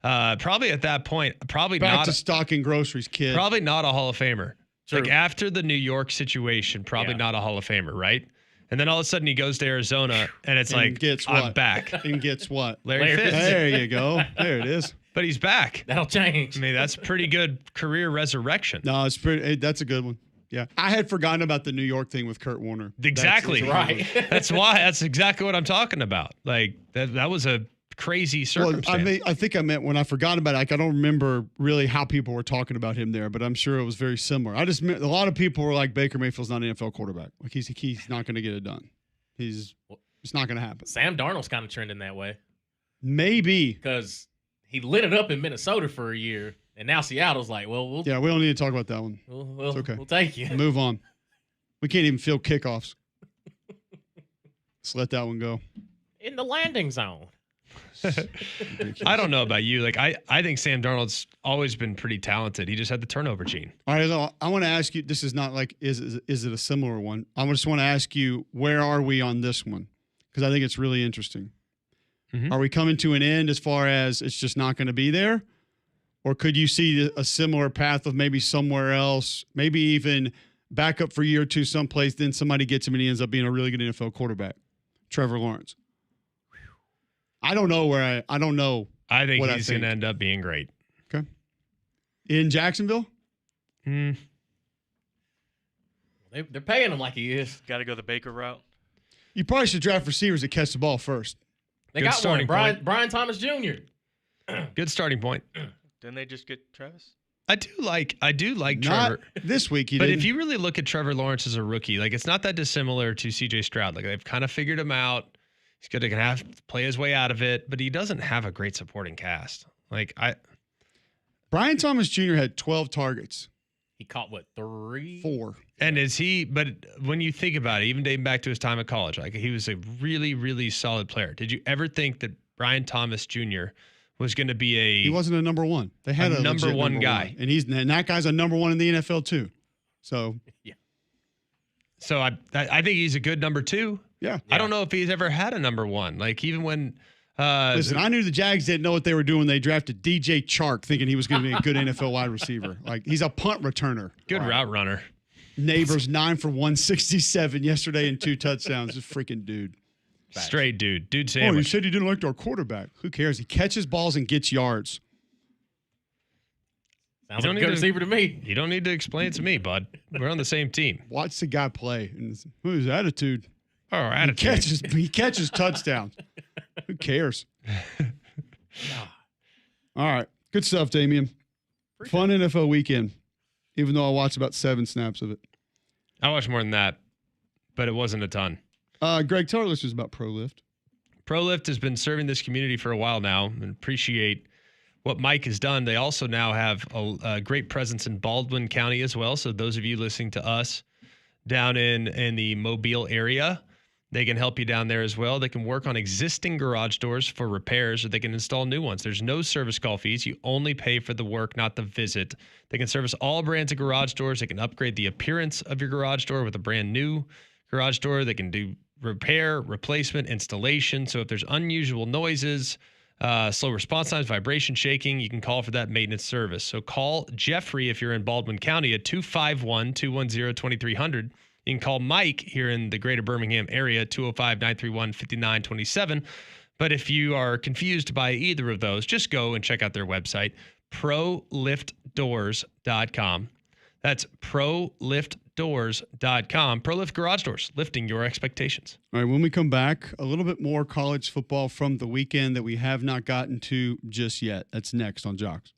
Probably at that point, back not to stocking groceries, kid. Probably not a Hall of Famer. True. Like after the New York situation, probably not a Hall of Famer, right? And then all of a sudden he goes to Arizona, and it's like, gets what? I'm back. And gets what? Larry Fitz. There you go. There it is. But he's back. That'll change. I mean, that's pretty good career resurrection. No, it's pretty. That's a good one. Yeah, I had forgotten about the New York thing with Kurt Warner. Exactly. That's right. That's exactly what I'm talking about. Like that was a crazy circumstance. Well, I think I meant when I forgot about it. Like, I don't remember really how people were talking about him there, but I'm sure it was very similar. I just meant a lot of people were like, Baker Mayfield's not an NFL quarterback. Like he's not going to get it done. It's not going to happen. Sam Darnold's kind of trending that way. Maybe because he lit it up in Minnesota for a year, and now Seattle's like, well, yeah, we don't need to talk about that one. It's okay. We'll take you. Move on. We can't even field kickoffs. Let's let that one go. In the landing zone. I don't know about you. Like I think Sam Darnold's always been pretty talented. He just had the turnover gene. All right, I want to ask you. This is not like is it a similar one? I just want to ask you, where are we on this one? Because I think it's really interesting. Mm-hmm. Are we coming to an end as far as it's just not going to be there, or could you see a similar path of maybe somewhere else, maybe even back up for a year or two someplace, then somebody gets him and he ends up being a really good NFL quarterback, Trevor Lawrence? I don't know I don't know. I think he's going to end up being great. Okay. In Jacksonville? They're paying him like he is. Got to go the Baker route. You probably should draft receivers that catch the ball first. They got one. Brian Thomas Jr. Good starting point. Didn't they just get Travis? I do like not Trevor. This week, but if you really look at Trevor Lawrence as a rookie, like it's not that dissimilar to C.J. Stroud. Like they've kind of figured him out. He's going to have to play his way out of it, but he doesn't have a great supporting cast. Brian Thomas Jr. had 12 targets. He caught what, 3? 4. And but when you think about it, even dating back to his time at college, like he was a really, really solid player. Did you ever think that Brian Thomas Jr. was going to be He wasn't a number one. They had a number one guy. And that guy's a number one in the NFL too. So yeah. So I think he's a good number 2. Yeah. I don't know if he's ever had a number 1. Like even when listen, I knew the Jags didn't know what they were doing. They drafted DJ Chark thinking he was going to be a good NFL wide receiver. Like he's a punt returner. Good route runner. Neighbors 9 for 167 yesterday and 2 touchdowns. This freaking dude. Straight dude. Dude Oh, sandwich. you said you didn't like our quarterback. Who cares? He catches balls and gets yards. Sounds like a good receiver to me. You don't need to explain it to me, bud. We're on the same team. Watch the guy play. And who's attitude? Oh, attitude. He catches touchdowns. Who cares? All right. Good stuff, Damian. Fun NFL weekend, even though I watched about 7 snaps of it. I watched more than that, but it wasn't a ton. Greg, tell our listeners about ProLift. ProLift has been serving this community for a while now and appreciate what Mike has done. They also now have a great presence in Baldwin County as well. So those of you listening to us down in the Mobile area, They can help you down there as well. They can work on existing garage doors for repairs, or they can install new ones. There's no service call fees. You only pay for the work, not the visit. They can service all brands of garage doors. They can upgrade the appearance of your garage door with a brand new garage door. They can do repair, replacement, installation. So if there's unusual noises, slow response times, vibration, shaking, you can call for that maintenance service. So call Jeffrey if you're in Baldwin County at 251-210-2300. You can call Mike here in the greater Birmingham area, 205-931-5927. But if you are confused by either of those, just go and check out their website, proliftdoors.com. That's proliftdoors.com. ProLift Garage Doors, lifting your expectations. All right, when we come back, a little bit more college football from the weekend that we have not gotten to just yet. That's next on Jocks.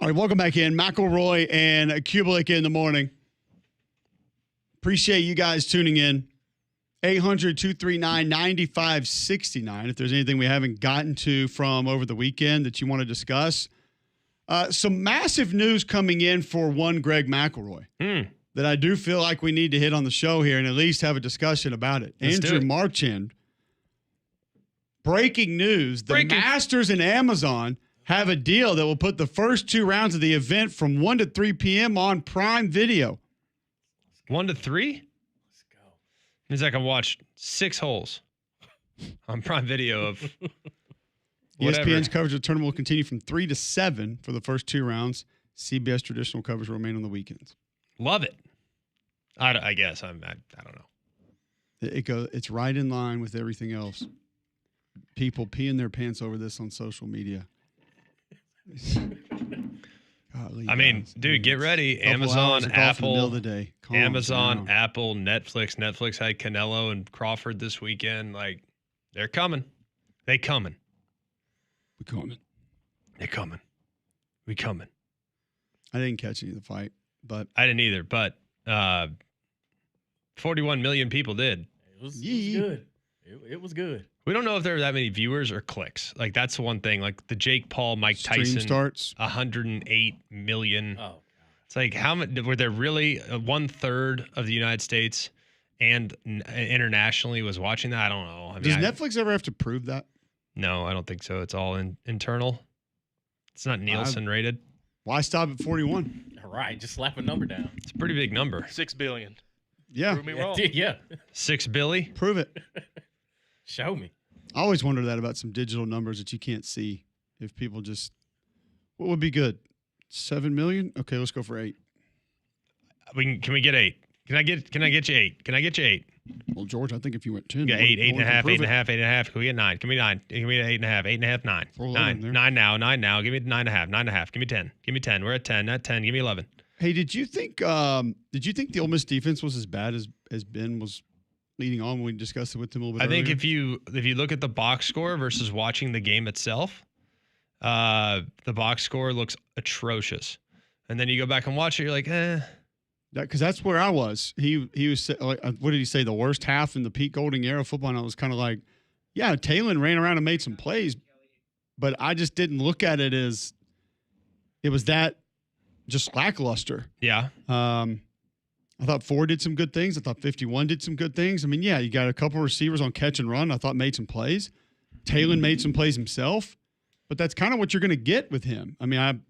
All right, welcome back in. McElroy and Cubelic in the morning. Appreciate you guys tuning in. 800-239-9569. If there's anything we haven't gotten to from over the weekend that you want to discuss. Some massive news coming in for one Greg McElroy that I do feel like we need to hit on the show here and at least have a discussion about it. Andrew Marchand. Breaking news. The Masters and Amazon have a deal that will put the first two rounds of the event from 1 to 3 p.m. on Prime Video. 1 to 3? Let's go. Means I can watch 6 holes on Prime Video of whatever. ESPN's coverage of the tournament will continue from 3 to 7 for the first 2 rounds. CBS traditional coverage will remain on the weekends. Love it. I guess I don't know. It's right in line with everything else. People peeing their pants over this on social media. Golly, I mean, guys. dude, get ready. Couple hours Amazon, of golf in the Apple, middle of the day. Calm Amazon, down. Apple, Netflix. Netflix had Canelo and Crawford this weekend. Like, they're coming. They coming. We're coming. They're coming. We coming. I didn't catch any of the fight, but I didn't either, but 41 million people did. It was good. It was good. We don't know if there were that many viewers or clicks. Like, that's the one thing. Like, the Jake Paul, Mike stream Tyson, starts. 108 million. Oh, God. It's like, how much were there really 1/3 of the United States and internationally was watching that? I don't know. I mean, Does Netflix ever have to prove that? No, I don't think so. It's all internal. It's not Nielsen rated. Why stop at 41? All right, just slap a number down. It's a pretty big number. 6 billion. Yeah, Prove me wrong. Yeah. 6 Billy. prove it. Show me. I always wonder that about some digital numbers that you can't see. If people just, what would be good? 7 million? Okay, let's go for 8. Can we get 8? Can I get you 8? Can I get you 8? Well, George, I think if you went 10, We got no 8, one- 8 no and a one can half, 8 prove and a it. half, 8 and a half. Can we get 9? Can we 9? Give me 8 and a half, 8 and a half, 9. Throw 11 9, there. 9 now, 9 now. Give me 9 and a half, 9 and a half. Give me 10. Give me 10. We're at 10. At 10. Give me 11. Hey, did you think the Ole Miss defense was as bad as Ben was leading on when we discussed it with him a little bit I think earlier? if you look at the box score versus watching the game itself, the box score looks atrocious. And then you go back and watch it, you're like, Because that's where I was. He was like, what did he say? The worst half in the Pete Golding era of football. And I was kind of like, yeah, Talon ran around and made some plays, but I just didn't look at it as it was that just lackluster. yeah. I thought 4 did some good things. I thought 51 did some good things. I mean, yeah, you got a couple receivers on catch and run. I thought made some plays. Talon made some plays himself, but that's kind of what you're going to get with him. I mean,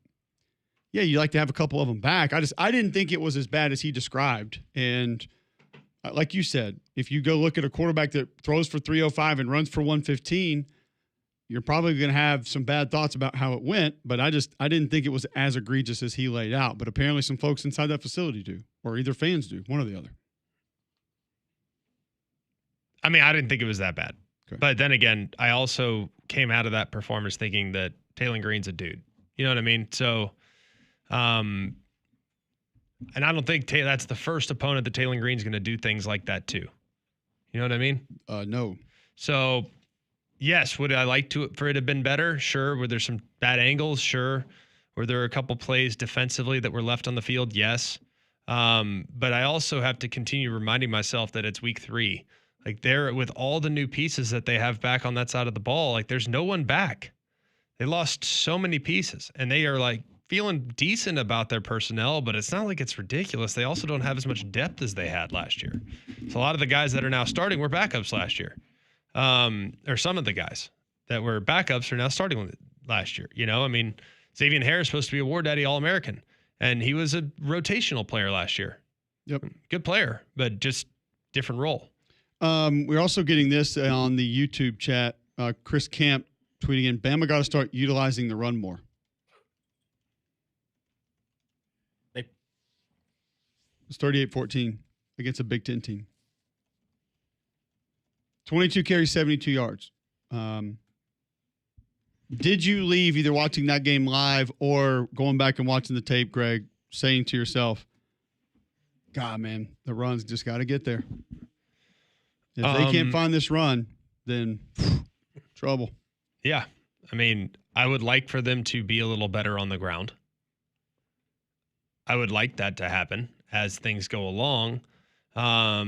you like to have a couple of them back. I didn't think it was as bad as he described. And like you said, if you go look at a quarterback that throws for 305 and runs for 115, you're probably going to have some bad thoughts about how it went. But I didn't think it was as egregious as he laid out. But apparently some folks inside that facility do, or either fans do, one or the other. I mean, I didn't think it was that bad. Okay. But then again, I also came out of that performance thinking that Talon Green's a dude. You know what I mean? So, and I don't think that's the first opponent that Talon Green's going to do things like that too. You know what I mean? No. So, yes, would I like for it to have been better? Sure. Were there some bad angles? Sure. Were there a couple plays defensively that were left on the field? Yes. But I also have to continue reminding myself that it's week 3. Like, they're with all the new pieces that they have back on that side of the ball, like there's no one back. They lost so many pieces, and they are like feeling decent about their personnel, but it's not like it's ridiculous. They also don't have as much depth as they had last year. So a lot of the guys that are now starting were backups last year. Or some of the guys that were backups are now starting last year. You know, I mean, Xavier Harris is supposed to be a War Daddy All-American, and he was a rotational player last year. Yep. Good player, but just different role. We're also getting this on the YouTube chat. Chris Camp tweeting in, Bama got to start utilizing the run more. It's 38-14 against a Big Ten team. 22 carries, 72 yards. Did you leave either watching that game live or going back and watching the tape, Greg, saying to yourself, God, man, the run's just got to get there. If they can't find this run, then trouble. Yeah. I mean, I would like for them to be a little better on the ground. I would like that to happen as things go along. I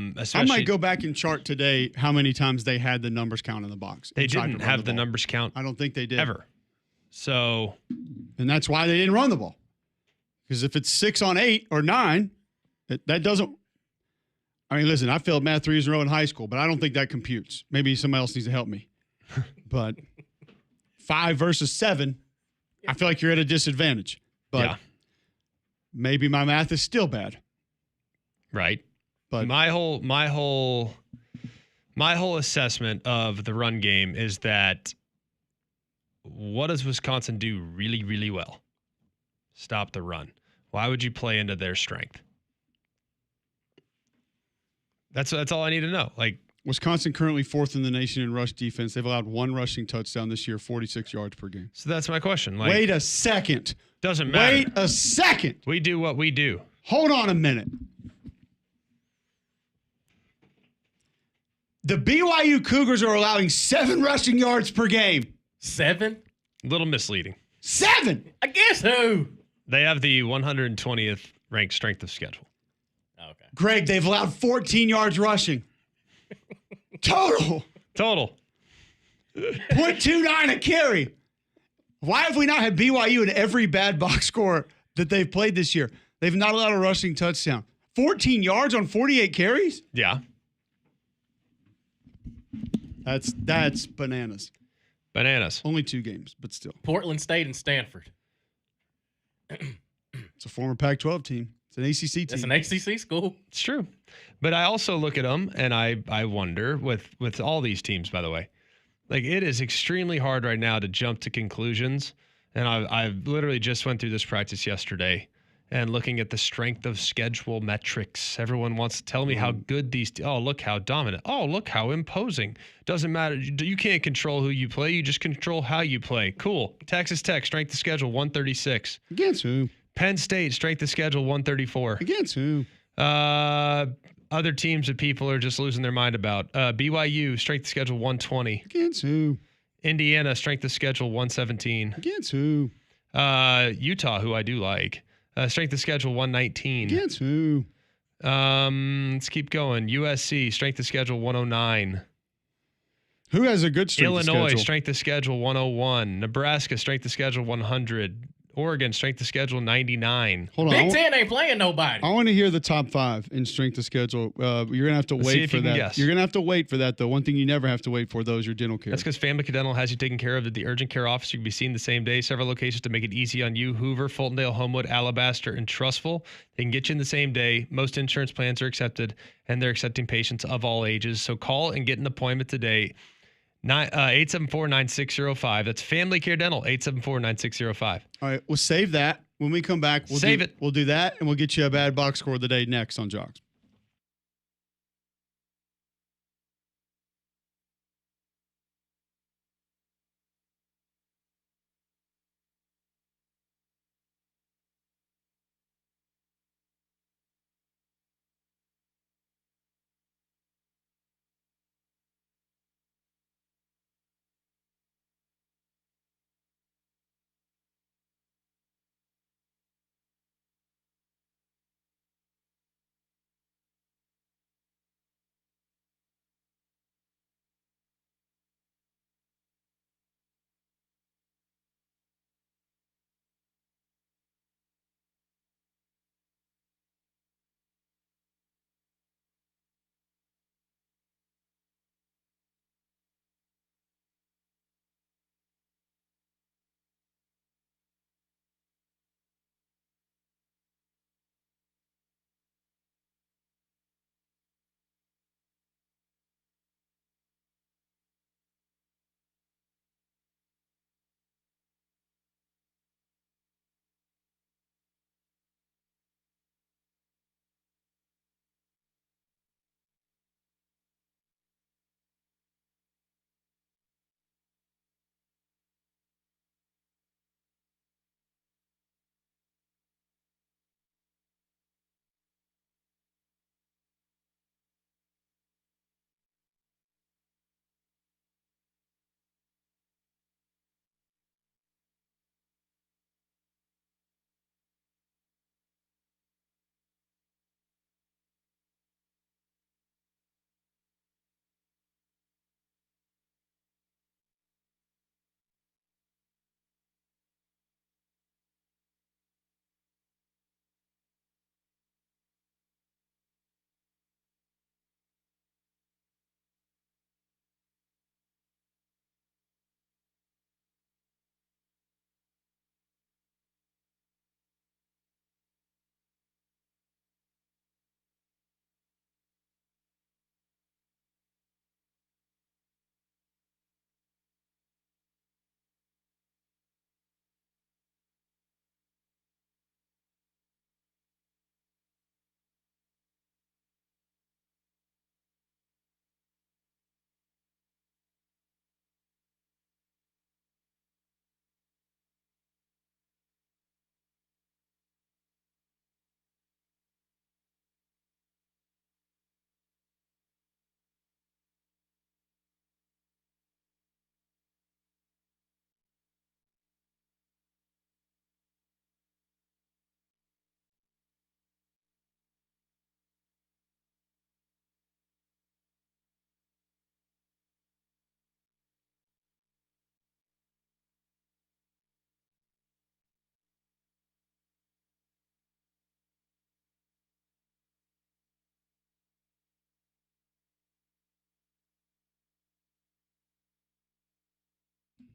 might go back and chart today how many times they had the numbers count in the box. They didn't have the numbers count. I don't think they did. Ever. So. And that's why they didn't run the ball. Because if it's 6 on 8 or 9, that doesn't. I mean, listen, I failed math 3 years in a row in high school, but I don't think that computes. Maybe somebody else needs to help me. But 5 versus 7, I feel like you're at a disadvantage. But maybe my math is still bad. Right. But my whole assessment of the run game is that what does Wisconsin do really, really well? Stop the run. Why would you play into their strength? That's all I need to know. Like, Wisconsin currently 4th in the nation in rush defense. They've allowed 1 rushing touchdown this year, 46 yards per game. So that's my question. Like, wait a second. Doesn't matter. Wait a second. We do what we do. Hold on a minute. The BYU Cougars are allowing 7 rushing yards per game. 7? A little misleading. 7? I guess who? They have the 120th ranked strength of schedule. Okay. Greg, they've allowed 14 yards rushing. Total. 0.29 a carry. Why have we not had BYU in every bad box score that they've played this year? They've not allowed a rushing touchdown. 14 yards on 48 carries? Yeah. That's bananas. Bananas. Only 2 games, but still. Portland State and Stanford. It's a former Pac-12 team. It's an ACC team. It's an ACC school. It's true. But I also look at them and I wonder with all these teams, by the way, like it is extremely hard right now to jump to conclusions. And I've literally just went through this practice yesterday and looking at the strength of schedule metrics. Everyone wants to tell me how good these, look how dominant. Oh, look how imposing. Doesn't matter. You can't control who you play. You just control how you play. Cool. Texas Tech, strength of schedule, 136. Against who? Penn State, strength of schedule, 134. Against who? Other teams that people are just losing their mind about. BYU, strength of schedule, 120. Against who? Indiana, strength of schedule, 117. Against who? Utah, who I do like. Strength of schedule 119. Against who? Let's keep going. USC, strength of schedule 109. Who has a good strength Illinois, of schedule? strength of schedule 101. Nebraska, strength of schedule 100. Oregon, strength of schedule 99. Hold on. Big Ten ain't playing nobody. I want to hear the top 5 in strength of schedule. You're going to have to Let's see wait if for you can that. guess. You're going to have to wait for that, though. One thing you never have to wait for, though, is your dental care. That's because Family Dental has you taken care of at the urgent care office. You can be seen the same day. Several locations to make it easy on you. Hoover, Fultondale, Homewood, Alabaster, and Trustful. They can get you in the same day. Most insurance plans are accepted, and they're accepting patients of all ages. So call and get an appointment today. 874-9605. That's Family Care Dental, 874-9605. All right, we'll save that. When we come back, we'll do that, and we'll get you a bad box score of the day next on Jocks.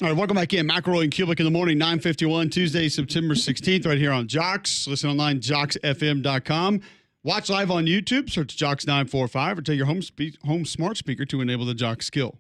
All right, welcome back in. McElroy and Cubelic in the morning, 9:51, Tuesday, September 16th, right here on Jocks. Listen online, jocksfm.com. Watch live on YouTube, search Jocks945, or take your home smart speaker to enable the Jock skill.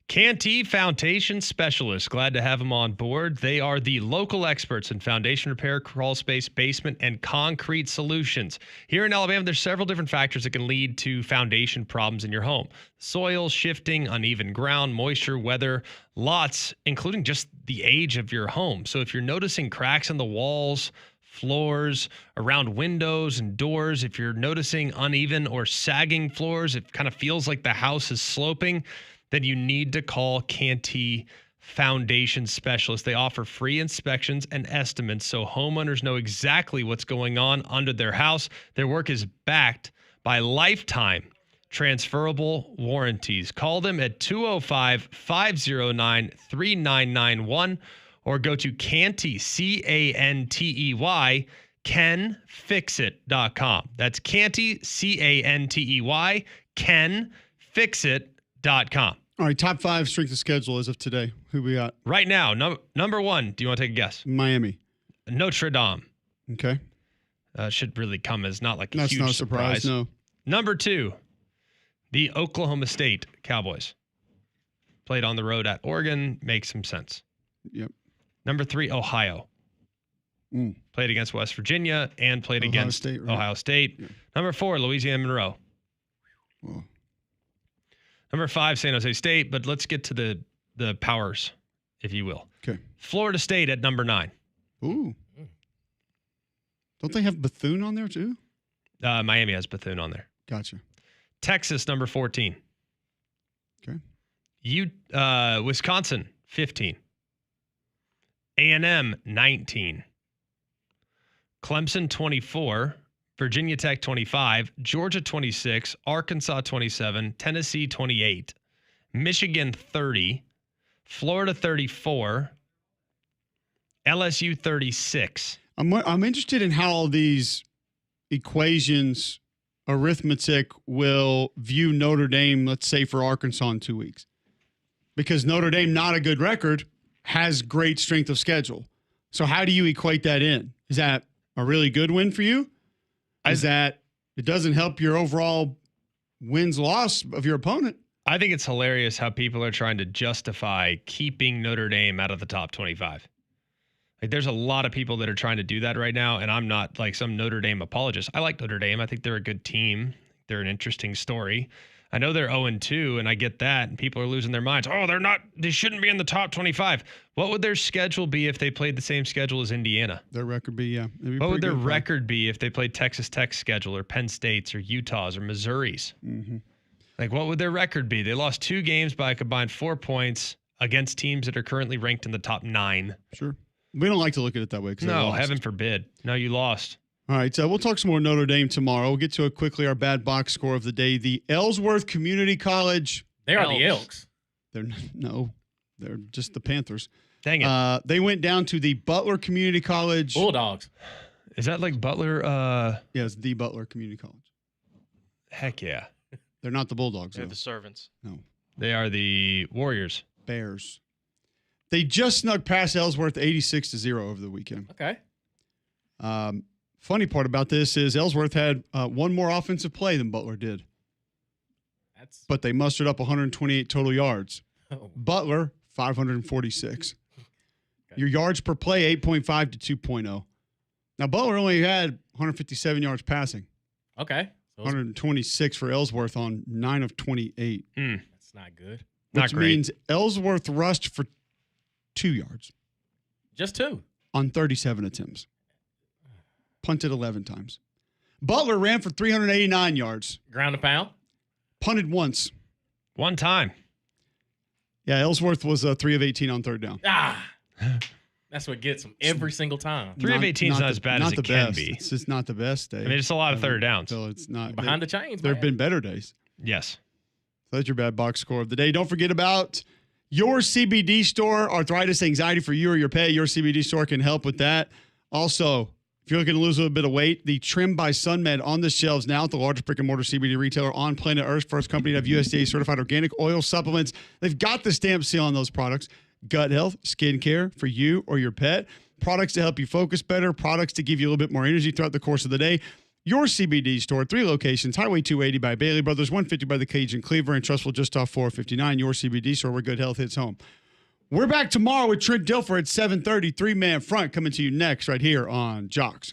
Canty Foundation Specialists. Glad to have them on board. They are the local experts in foundation repair, crawl space, basement, and concrete solutions. Here in Alabama, there's several different factors that can lead to foundation problems in your home. Soil, shifting, uneven ground, moisture, weather, lots, including just the age of your home. So if you're noticing cracks in the walls, floors, around windows and doors, if you're noticing uneven or sagging floors, it kind of feels like the house is sloping, then you need to call Canty Foundation Specialists. They offer free inspections and estimates so homeowners know exactly what's going on under their house. Their work is backed by lifetime transferable warranties. Call them at 205-509-3991 or go to Canty, C-A-N-T-E-Y, CanFixit.com. That's Canty, C-A-N-T-E-Y, CanFixit.com. All right, top 5 strength of schedule as of today. Who we got? Right now, number 1, do you want to take a guess? Miami. Notre Dame. Okay. Should really come as not like a That's huge not a surprise, no. Number 2, the Oklahoma State Cowboys. Played on the road at Oregon. Makes some sense. Yep. Number 3, Ohio. Played against West Virginia and played against State, right? Ohio State. Yeah. Number 4, Louisiana Monroe. Whoa. Number 5, San Jose State, but let's get to the powers, if you will. Okay. Florida State at number 9. Ooh. Don't they have Bethune on there too? Miami has Bethune on there. Gotcha. Texas, number 14. Okay. Wisconsin, 15. A&M, 19. Clemson, 24. Virginia Tech, 25. Georgia, 26. Arkansas, 27. Tennessee, 28. Michigan, 30. Florida, 34. LSU, 36. I'm interested in how all these equations, arithmetic, will view Notre Dame, let's say, for Arkansas in 2 weeks. Because Notre Dame, not a good record, has great strength of schedule. So how do you equate that in? Is that a really good win for you? Is that it doesn't help your overall wins-loss of your opponent? I think it's hilarious how people are trying to justify keeping Notre Dame out of the top 25. Like, there's a lot of people that are trying to do that right now, and I'm not like some Notre Dame apologist. I like Notre Dame. I think they're a good team. They're an interesting story. I know they're 0-2, and I get that, and people are losing their minds. Oh, they shouldn't be in the top 25. What would their schedule be if they played the same schedule as Indiana? Their record be, yeah. What would their record be if they played Texas Tech's schedule or Penn State's or Utah's or Missouri's? Mm-hmm. Like, what would their record be? They lost 2 games by a combined 4 points against teams that are currently ranked in the top 9. Sure. We don't like to look at it that way. No, heaven forbid. No, you lost. All right, so we'll talk some more Notre Dame tomorrow. We'll get to it quickly. Our bad box score of the day. The Ellsworth Community College. They are the Elks. They're just the Panthers. Dang it. They went down to the Butler Community College. Bulldogs. Is that like Butler? Yeah, it's the Butler Community College. Heck yeah. They're not the Bulldogs. They're though. the servants. No. They are the Warriors. Bears. They just snuck past Ellsworth 86-0 over the weekend. Okay. Funny part about this is Ellsworth had one more offensive play than Butler did. But they mustered up 128 total yards. Oh. Butler, 546. Okay. Your yards per play, 8.5 to 2.0. Now, Butler only had 157 yards passing. Okay. So 126 for Ellsworth on 9 of 28. That's not good. Which means Ellsworth rushed for 2 yards. Just 2? On 37 attempts. Punted 11 times. Butler ran for 389 yards. Ground and pound? Punted once. One time. Yeah, Ellsworth was 3 of 18 on third down. That's what gets them every single time. 3 of 18 is not as bad as it can be. It's just not the best day. I mean, it's a lot of third downs. So it's not behind the chains. There have been better days. Yes. So that's your bad box score of the day. Don't forget about your CBD store. Arthritis, anxiety for you or your pet. Your CBD store can help with that. Also, if you're looking to lose a little bit of weight, the Trim by SunMed on the shelves now at the largest brick-and-mortar CBD retailer on planet Earth. First company to have USDA-certified organic oil supplements. They've got the stamp seal on those products. gut health, skin care for you or your pet, products to help you focus better, products to give you a little bit more energy throughout the course of the day. Your CBD store, 3 locations, Highway 280 by Bailey Brothers, 150 by the Cage in Cleaver, and Trustful just off 459. Your CBD store where good health hits home. We're back tomorrow with Trent Dilfer at 7:30, 3-man front, coming to you next right here on Jocks.